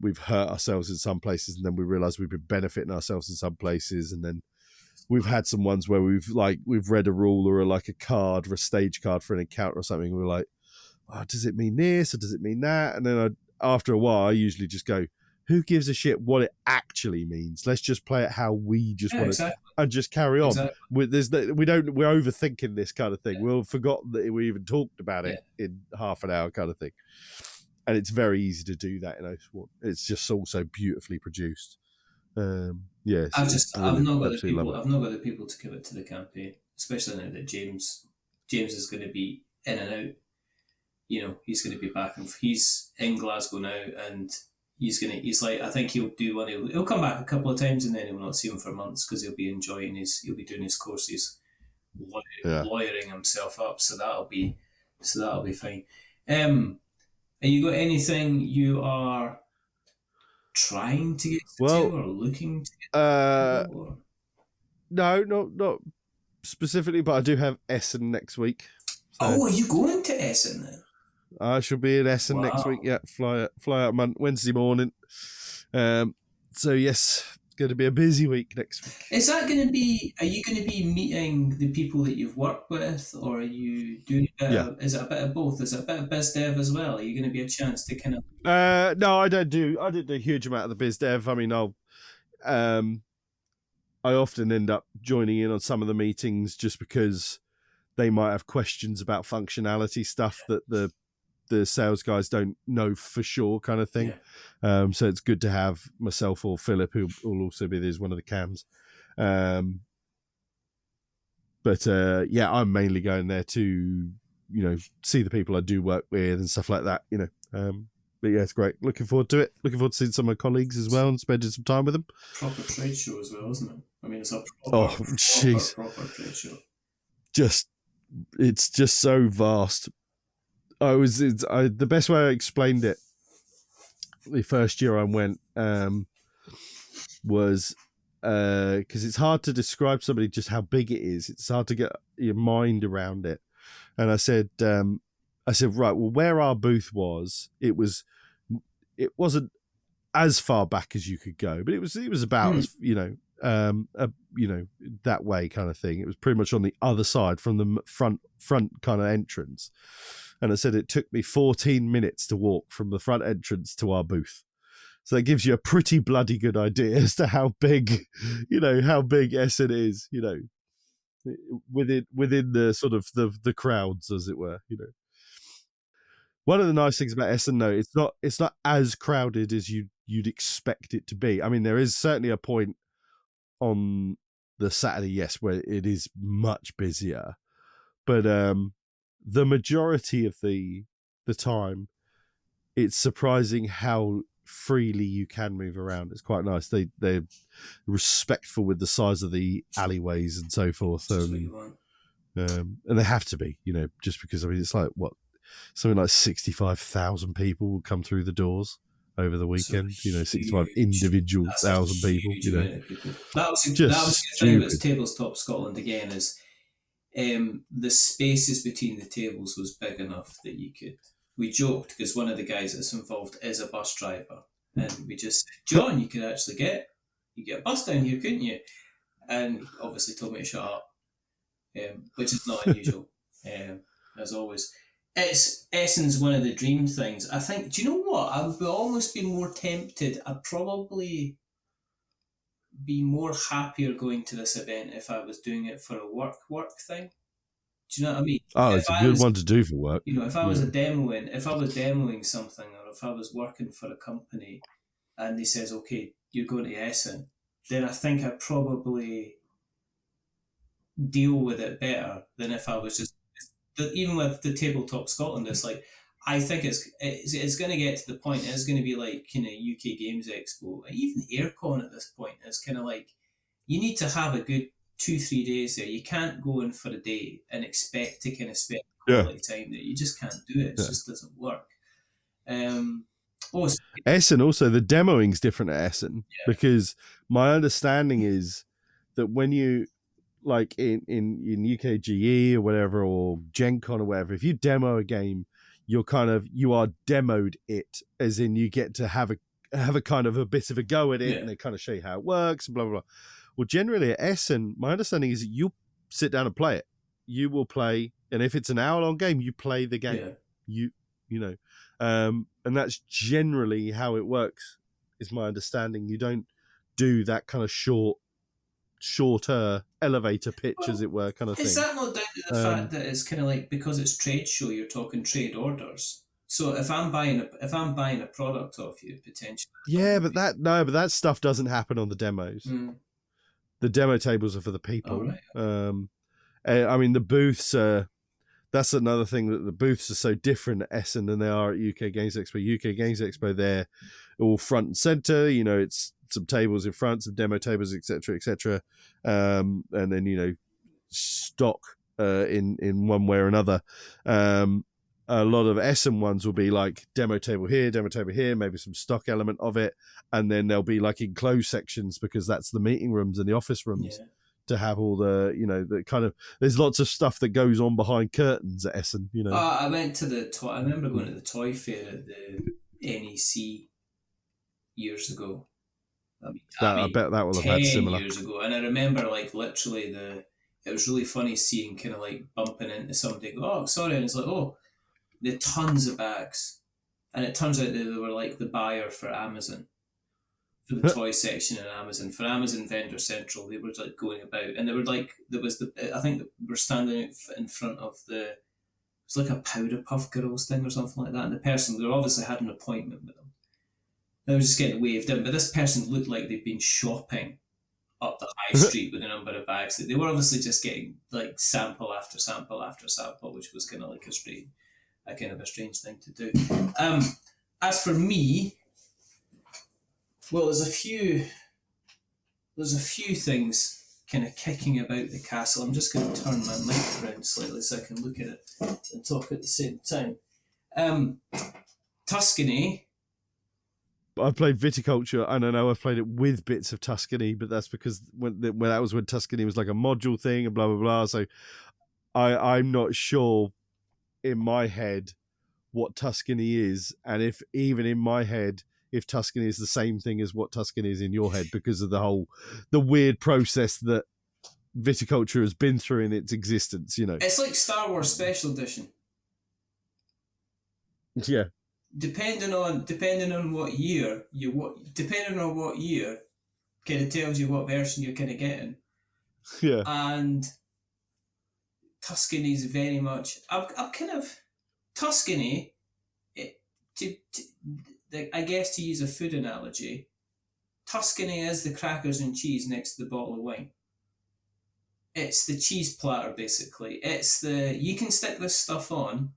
we've hurt ourselves in some places, and then we realised we've been benefiting ourselves in some places, and then we've had some ones where we've read a rule or a card or a stage card for an encounter or something. And we're like, oh, does it mean this or does it mean that? And then after a while, I usually just go, who gives a shit what it actually means? Let's just play it how we just want to, and just carry on. Exactly. We're overthinking this kind of thing. Yeah. We'll have forgotten that we even talked about it in half an hour kind of thing. And it's very easy to do that in Oathsworn. It's just also beautifully produced. I've not got the people to commit to the campaign, especially now that James is going to be in and out. You know, he's going to be back, and he's in Glasgow now, and I think he'll do one. He'll come back a couple of times, and then we'll not see him for months because he'll be enjoying he'll be doing his courses, lawyering himself up. So that'll be fine. Have you got anything you are trying to get to or looking to get to? No, not specifically, but I do have Essen next week. So. Are you going to Essen then? I shall be in Essen next week. Yeah, fly out Wednesday morning. So yes, it's going to be a busy week next week. Is that going to be? Are you going to be meeting the people that you've worked with, or are you doing is it a bit of both? Is it a bit of biz dev as well? Are you going to be a chance to kind of? No, I didn't do a huge amount of the biz dev. I mean, I often end up joining in on some of the meetings just because they might have questions about functionality stuff that the the sales guys don't know for sure, kind of thing. So it's good to have myself or Philip, who will also be there as one of the cams. But I'm mainly going there to, see the people I do work with and stuff like that, But yeah, it's great. Looking forward to it. Looking forward to seeing some of my colleagues as well and spending some time with them. Proper trade show as well, isn't it? I mean, it's a proper trade show. It's just so vast. The best way I explained it the first year I went was because it's hard to describe somebody just how big it is. It's hard to get your mind around it. And I said, right, well, where our booth was, it wasn't as far back as you could go, but it was about as that way kind of thing. It was pretty much on the other side from the front kind of entrance. And I said it took me 14 minutes to walk from the front entrance to our booth. So that gives you a pretty bloody good idea as to how big, how big Essen is, within the sort of the crowds, as it were, One of the nice things about Essen, though, it's not as crowded as you'd expect it to be. I mean, there is certainly a point on the Saturday, yes, where it is much busier, but the majority of the time, it's surprising how freely you can move around. It's quite nice. They're respectful with the size of the alleyways and so forth, and they have to be, just because it's like something like 65,000 people will come through the doors over the weekend. 65 individual thousand people. That was the thing about Tabletop Scotland again, is the spaces between the tables was big enough that you could. We joked because one of the guys that's involved is a bus driver, and we just said, John, you could actually get a bus down here, couldn't you? And he obviously told me to shut up, which is not unusual, as always. Essen's one of the dream things. I think, do you know what? I would almost be more tempted. I'd probably be more happier going to this event if I was doing it for a work thing. Do you know what I mean? Oh, it's a good one to do for work. If I was demoing something, or if I was working for a company and they says, okay, you're going to Essen, then I think I'd probably deal with it better than if I was just, even with the Tabletop Scotland, it's like, I think it's going to get to the point, it's going to be like UK Games Expo, even Aircon at this point. It's kind of like, you need to have a good 2-3 days there. You can't go in for a day and expect to kind of spend quality time there. You just can't do it. It just doesn't work. Essen also, the demoing's different at Essen, because my understanding is that when you, like in UKGE or whatever, or Gen Con or whatever, if you demo a game, you are demoed it, as in you get to have a kind of a bit of a go at it, and they kind of show you how it works and blah blah blah. Well, generally at Essen, my understanding is that you sit down and play it. You will play, and if it's an hour-long game, you play the game. And that's generally how it works, is my understanding. You don't do that kind of shorter elevator pitch, as it were, kind of thing. Is that not down to the fact that it's kind of like, because it's trade show, you're talking trade orders? So if I'm buying a product off you, potentially. Yeah, but that stuff doesn't happen on the demos. The demo tables are for the people. Oh, right. I mean, the booths are. That's another thing, that the booths are so different at Essen than they are at UK Games Expo. UK Games Expo, they're all front and center. It's some tables in front, some demo tables, etc., etc. And then stock in one way or another. A lot of Essen ones will be like demo table here, maybe some stock element of it, and then there'll be like enclosed sections, because that's the meeting rooms and the office rooms, to have all the the kind of, there's lots of stuff that goes on behind curtains at Essen. I went to I remember going to the toy fair at the NEC years ago. I bet that will have had similar. 10 years ago, and I remember like literally it was really funny seeing kind of like bumping into somebody, go, oh sorry, and it's like, oh, the tons of bags, and it turns out that they were like the buyer for Amazon, for the toy section in Amazon, for Amazon Vendor Central. They were like going about, and they were like, I think they were standing in front of the was like a Powder Puff Girls thing or something like that, and the person, they obviously had an appointment with them. I was just getting waved in, but this person looked like they'd been shopping up the high street with a number of bags. They were obviously just getting like sample after sample after sample, which was kind of like a kind of a strange thing to do. As for me, well, there's a few things kind of kicking about the castle. I'm just going to turn my mic around slightly so I can look at it and talk at the same time. Tuscany. I've played Viticulture, and I know I've played it with bits of Tuscany, but that's because when Tuscany was like a module thing and blah blah blah. So I'm not sure in my head what Tuscany is, and if even in my head if Tuscany is the same thing as what Tuscany is in your head, because of the weird process that Viticulture has been through in its existence. It's like Star Wars Special Edition. Yeah. Depending on what year kind of tells you what version you're kind of getting. Yeah. And Tuscany's very much. I'm kind of Tuscany. I guess to use a food analogy, Tuscany is the crackers and cheese next to the bottle of wine. It's the cheese platter, basically. It's you can stick this stuff on,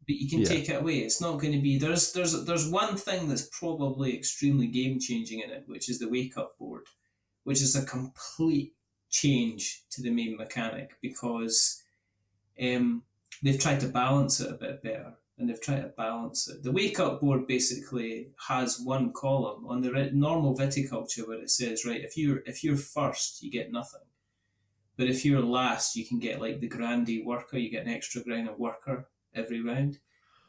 but you can take it away. It's not going to be. There's one thing that's probably extremely game changing in it, which is the wake up board, which is a complete change to the main mechanic, because they've tried to balance it a bit better, and they've tried to balance it. The wake up board basically has one column on the normal Viticulture where it says, right, if you're first, you get nothing. But if you're last, you can get like the Grandee worker. You get an extra grind of worker every round.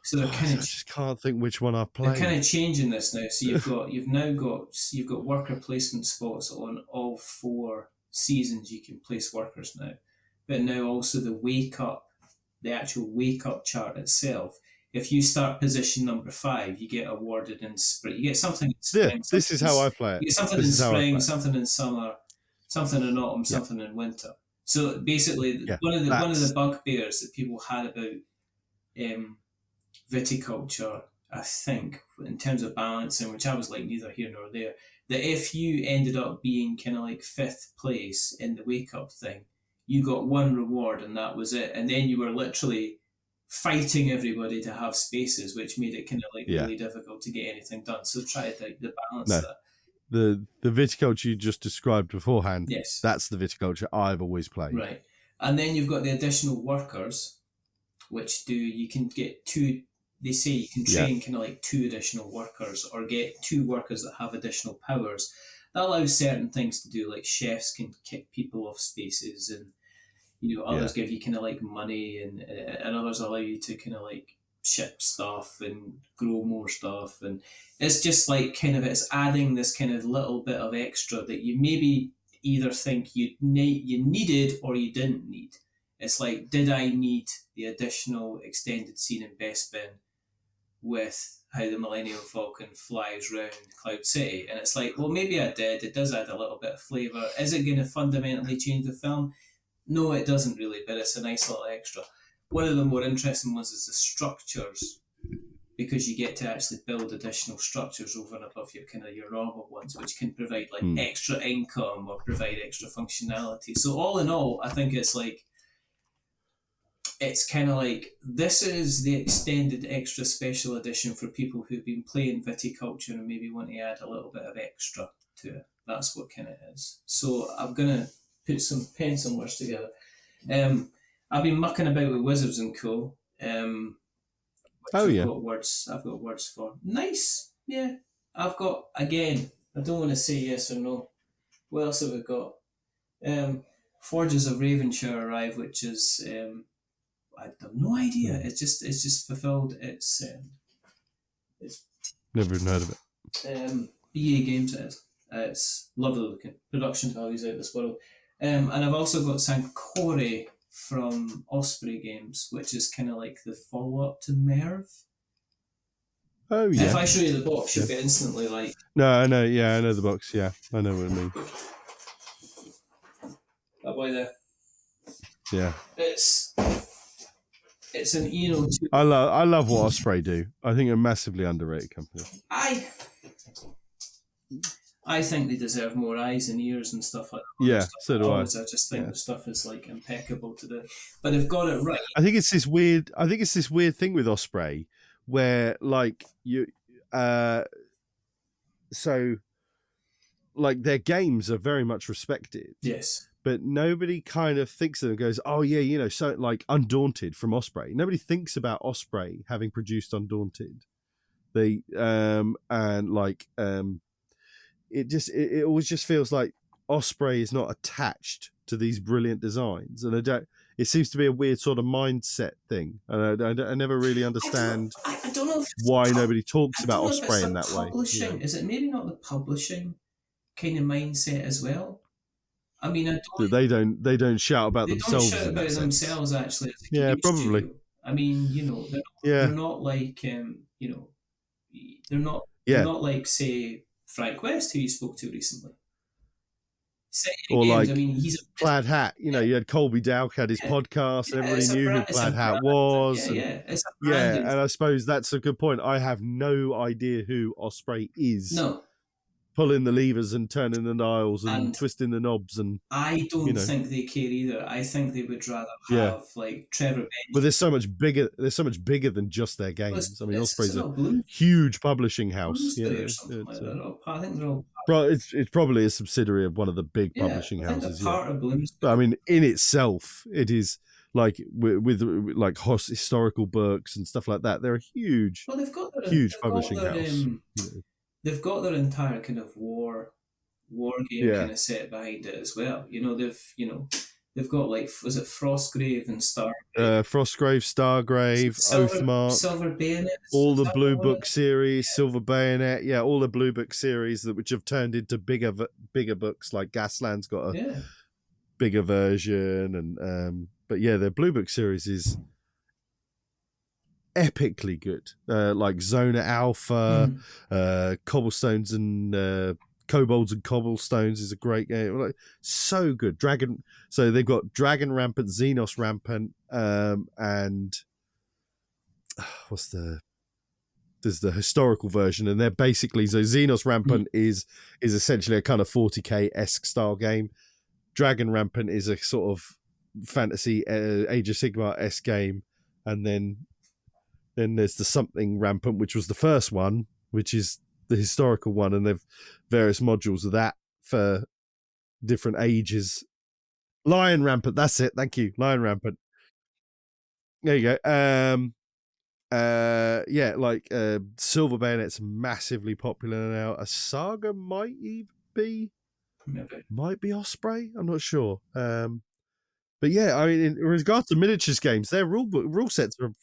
So they're I just can't think which one I've played. They're kind of changing this now. So you've got worker placement spots on all 4 seasons. You can place workers now, but now also the actual wake up chart itself. If you start position number 5, you get awarded in spring. You get something in spring. Yeah, this is how I play it. You get something in spring, something in summer, something in autumn, something in winter. So basically, one of the bugbears that people had about Viticulture, I think, in terms of balancing, which I was like neither here nor there, that if you ended up being kind of like 5th place in the wake up thing, you got one reward and that was it. And then you were literally fighting everybody to have spaces, which made it kind of like really difficult to get anything done. So try to balance that. The Viticulture you just described beforehand, yes, that's the Viticulture I've always played. Right. And then you've got the additional workers, which you can get 2, they say you can train kind of like 2 additional workers, or get 2 workers that have additional powers. That allows certain things to do, like chefs can kick people off spaces, and others give you kind of like money, and others allow you to kind of like ship stuff and grow more stuff. And it's just like it's adding this kind of little bit of extra that you maybe either think you needed or you didn't need. It's like, did I need the additional extended scene in Bespin with how the Millennium Falcon flies around Cloud City? And it's like, well, maybe I did. It does add a little bit of flavour. Is it going to fundamentally change the film? No, it doesn't really, but it's a nice little extra. One of the more interesting ones is the structures, because you get to actually build additional structures over and above your normal ones, which can provide like extra income or provide extra functionality. So all in all, I think it's kind of like, this is the extended extra special edition for people who've been playing Viticulture and maybe want to add a little bit of extra to it. That's what kind of is. So I'm going to put some pencil words together. I've been mucking about with Wizards and Co. I've got words for. Nice. Yeah. I've got, again, I don't want to say yes or no. What else have we got? Forges of Ravenshire arrive, which is I have no idea. It's just fulfilled. It's never even heard of it. BA Games it is. It's lovely looking. Production values out this world. And I've also got Sankore from Osprey Games, which is kind of like the follow-up to Merv. Oh, yeah. If I show you the box, you'll get instantly like... No, I know. Yeah, I know the box. Yeah, I know what I mean. That boy there. Yeah. It's it's an I love what Osprey do. I think they're a massively underrated company. I think they deserve more eyes and ears and stuff like that. Yeah, so do I. I just think the stuff is like impeccable to do, but they've got it right. I think it's this weird thing with Osprey where like so like their games are very much respected. Yes. But nobody kind of thinks of them and goes, oh yeah, so like Undaunted from Osprey. Nobody thinks about Osprey having produced Undaunted. They it always just feels like Osprey is not attached to these brilliant designs, and it seems to be a weird sort of mindset thing, and I never really understand I don't know why nobody talks about Osprey in that way. Is it maybe not the publishing kind of mindset as well? I mean, they don't shout about themselves. They don't shout about themselves actually. Yeah, probably. To. I mean, they're not like they're not like say Frank West, who you spoke to recently. Or games, like he's a Plaid Hat. You had Colby Dowk had his podcast, and everybody knew who Plaid Hat was. It's and I suppose that's a good point. I have no idea who Osprey is. No. Pulling the levers and turning the dials and twisting the knobs, and I don't think they care either. I think they would rather have like Trevor Benjamin. But there's so much bigger. There's so much bigger than just their games. I mean, Osprey's a huge publishing house. Or something like that. I think they're all. It's probably a subsidiary of one of the big publishing houses. Part of Bloomsbury. But I mean, in itself, it is like with like historical books and stuff like that. They're a huge, huge publishing house. They've got their entire kind of war game kind of set behind it as well. They've got like, was it Frostgrave and Stargrave? Frostgrave, Stargrave, Oathmark, Silver Bayonet, all the Blue Book series, Silver Bayonet, all the Blue Book series which have turned into bigger books. Like Gasland's got a bigger version, and but their Blue Book series is epically good. Like Zona Alpha, Cobblestones and Kobolds and Cobblestones is a great game. Like, so good. So they've got Dragon Rampant, Xenos Rampant, and there's the historical version, and they're basically, so Xenos Rampant is essentially a kind of 40k-esque style game. Dragon Rampant is a sort of fantasy Age of Sigmar-esque game, and then there's the Something Rampant, which was the first one, which is the historical one, and they've various modules of that for different ages. Lion Rampant, that's it. Thank you, Lion Rampant. There you go. Silver Bayonet's massively popular now. A Saga might be Osprey. I'm not sure. But I mean, in regards to miniatures games, their rule sets are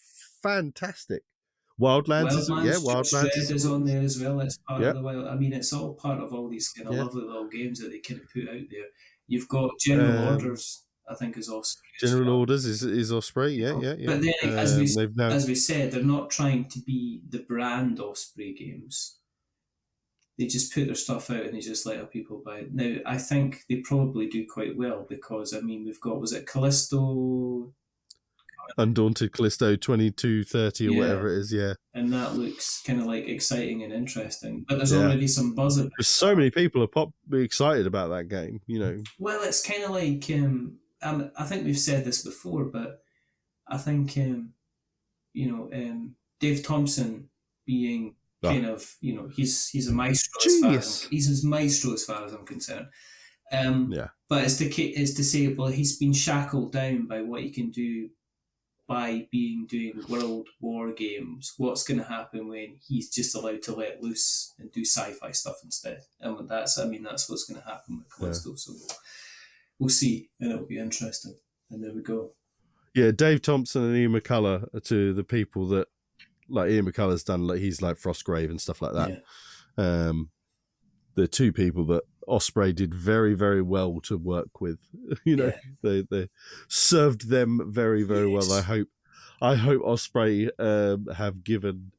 fantastic. Wildlands is on there as well. It's part of the Wild. I mean, it's all part of all these kind of lovely little games that they kind of put out there. You've got General Orders, I think, is Osprey. Orders is Osprey, yeah. But then, as we said, they're not trying to be the brand Osprey games. They just put their stuff out and they just let people buy it. Now, I think they probably do quite well because, I mean, we've got, was it Callisto? Undaunted Callisto 2230 or whatever it is, and that looks kind of like exciting and interesting, but there's already some buzz about it. So many people are excited about that game, Well, it's kind of like I think we've said this before, but I think Dave Thompson being kind of he's a maestro. Genius. He's a maestro as far as I'm concerned. But it's to say, well, he's been shackled down by what he can do by doing world war games. What's going to happen when he's just allowed to let loose and do sci-fi stuff instead? And that's what's going to happen with Callisto. So we'll see, and it'll be interesting. And there we go. Yeah, Dave Thompson and Ian McCullough are two of the people that, like, Ian McCullough's done, like, he's like Frostgrave and stuff like that. Yeah. The two people that Osprey did very, very well to work with. They served them very, very well. I hope Osprey have given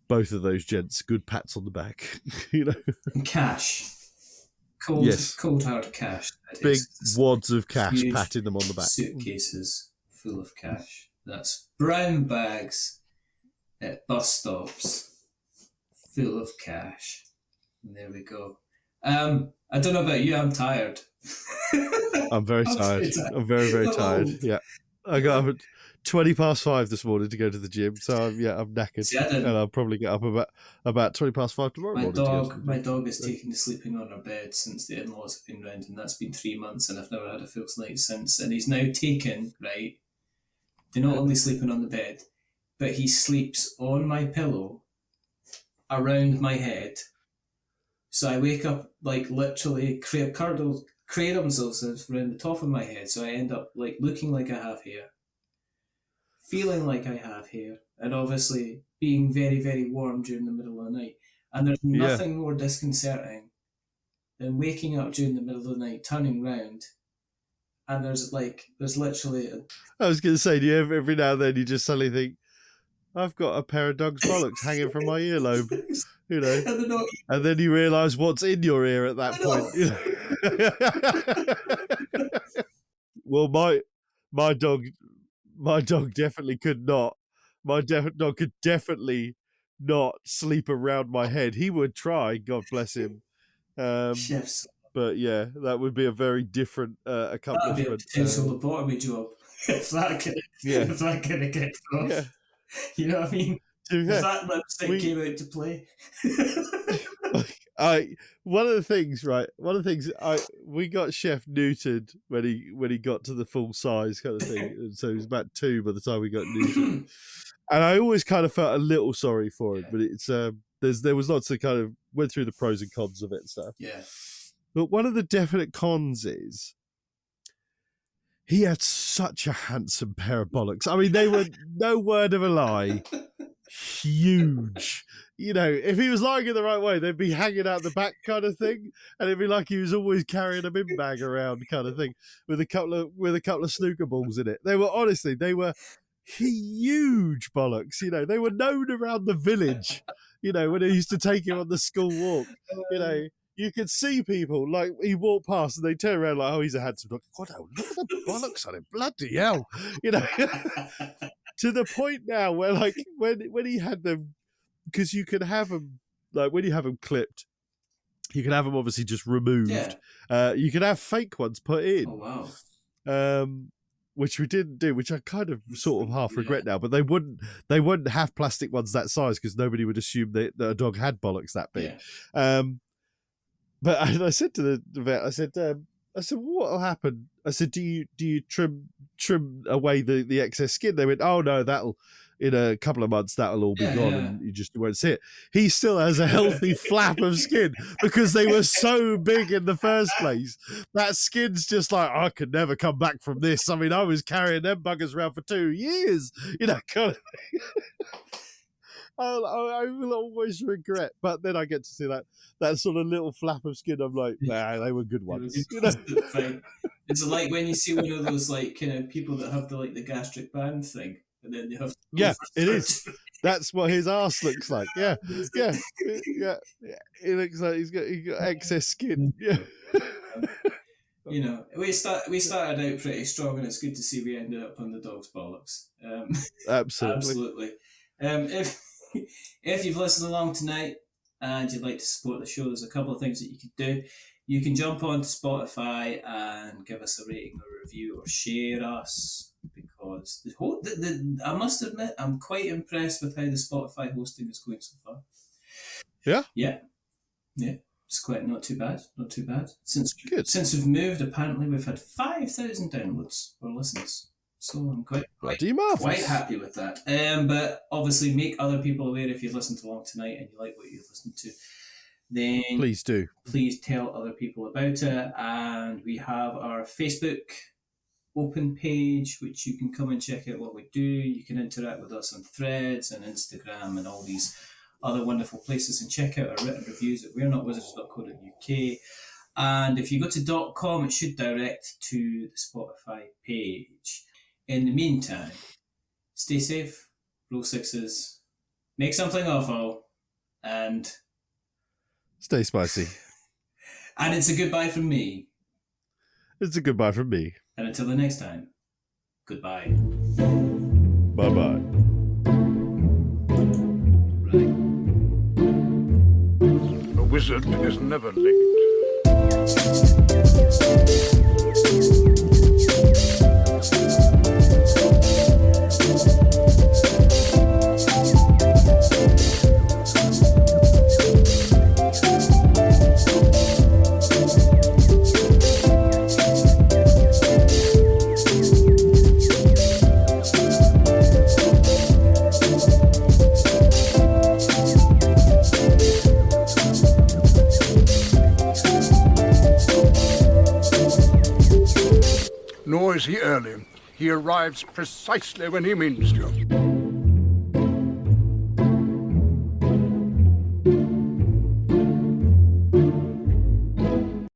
both of those gents good pats on the back. And cash, cold hard cash. Big wads of cash, patting them on the back. Suitcases full of cash. That's brown bags at bus stops full of cash. And there we go. I don't know about you, I'm tired. I'm very tired. I'm very, very tired. Old. Yeah. I got up at 5:20 this morning to go to the gym. So I'm knackered. See, I didn't. And I'll probably get up about 5:20 tomorrow morning. My dog has taken to sleeping on our bed since the in-laws have been round, and that's been 3 months, and I've never had a full night since. And he's now taken, right, to not only sleeping on the bed, but he sleeps on my pillow around my head. So I wake up like literally cradle himself around the top of my head, so I end up like looking like I have hair, feeling like I have hair, and obviously being very, very warm during the middle of the night. And there's nothing more disconcerting than waking up during the middle of the night, turning round, and there's literally I was going to say, do you ever, every now and then you just suddenly think, I've got a pair of dog's bollocks hanging from my earlobe, you know, and then you realise what's in your ear at that point. You know? Well, my dog definitely could not. My dog could definitely not sleep around my head. He would try, God bless him. Chefs. But yeah, that would be a very different accomplishment. That would be a potential lobotomy job if that kind of gets off. Yeah. You know what I mean? If that lipstick came out to play. One of the things we got Chef neutered when he got to the full size kind of thing, and so he was about 2 by the time we got neutered. And I always kind of felt a little sorry for him, but it's there was lots of kind of went through the pros and cons of it and stuff. Yeah. But one of the definite cons is he had such a handsome pair of bollocks. I mean, they were, no word of a lie, huge. You know, if he was lying in the right way, they'd be hanging out the back kind of thing, and it'd be like he was always carrying a bin bag around kind of thing with a couple of snooker balls in it. They were huge bollocks. You know, they were known around the village. You know, when I used to take him on the school walk. You know, you could see people, like, he walked past and they turn around like, oh, he's a handsome dog. God, look at the bollocks on him. Bloody hell. You know, to the point now where, like, when he had them, because you can have them, like, when you have them clipped, you can have them obviously just removed. Yeah. You can have fake ones put in. Oh, wow. Which we didn't do, which I kind of sort of half regret now, but they wouldn't have plastic ones that size because nobody would assume that a dog had bollocks that big. Yeah. But I said to the vet, I said, what will happen? I said, do you trim away the excess skin? They went, oh no, that'll, in a couple of months, that'll all be gone and you just won't see it. He still has a healthy flap of skin because they were so big in the first place. That skin's just like, I could never come back from this. I mean, I was carrying them buggers around for 2 years, you know, kind of thing. I will always regret, but then I get to see that sort of little flap of skin. I'm like, nah, they were good ones. You know? It's like when you see one of those like kind of people that have the gastric band thing, and then they have to go for it is. That's what his arse looks like. Yeah. He looks like he's got excess skin. Yeah. You know, we started out pretty strong, and it's good to see we ended up on the dog's bollocks. Absolutely. If you've listened along tonight and you'd like to support the show, there's a couple of things that you can do. You can jump onto Spotify and give us a rating or a review or share us, because I must admit I'm quite impressed with how the Spotify hosting is going so far. Yeah. It's quite not too bad. Since we've moved, apparently we've had 5,000 downloads or listens. So I'm quite happy with that. But obviously make other people aware if you've listened along tonight and you like what you've listened to. Then please do. Please tell other people about it. And we have our Facebook open page, which you can come and check out what we do. You can interact with us on Threads and Instagram and all these other wonderful places, and check out our written reviews at we'renotwizards.co.uk. And if you go to .com, it should direct to the Spotify page. In the meantime, stay safe, roll sixes, make something awful, and stay spicy. And it's a goodbye from me. It's a goodbye from me. And until the next time, goodbye. Bye-bye. A wizard is never late. Nor is he early. He arrives precisely when he means to.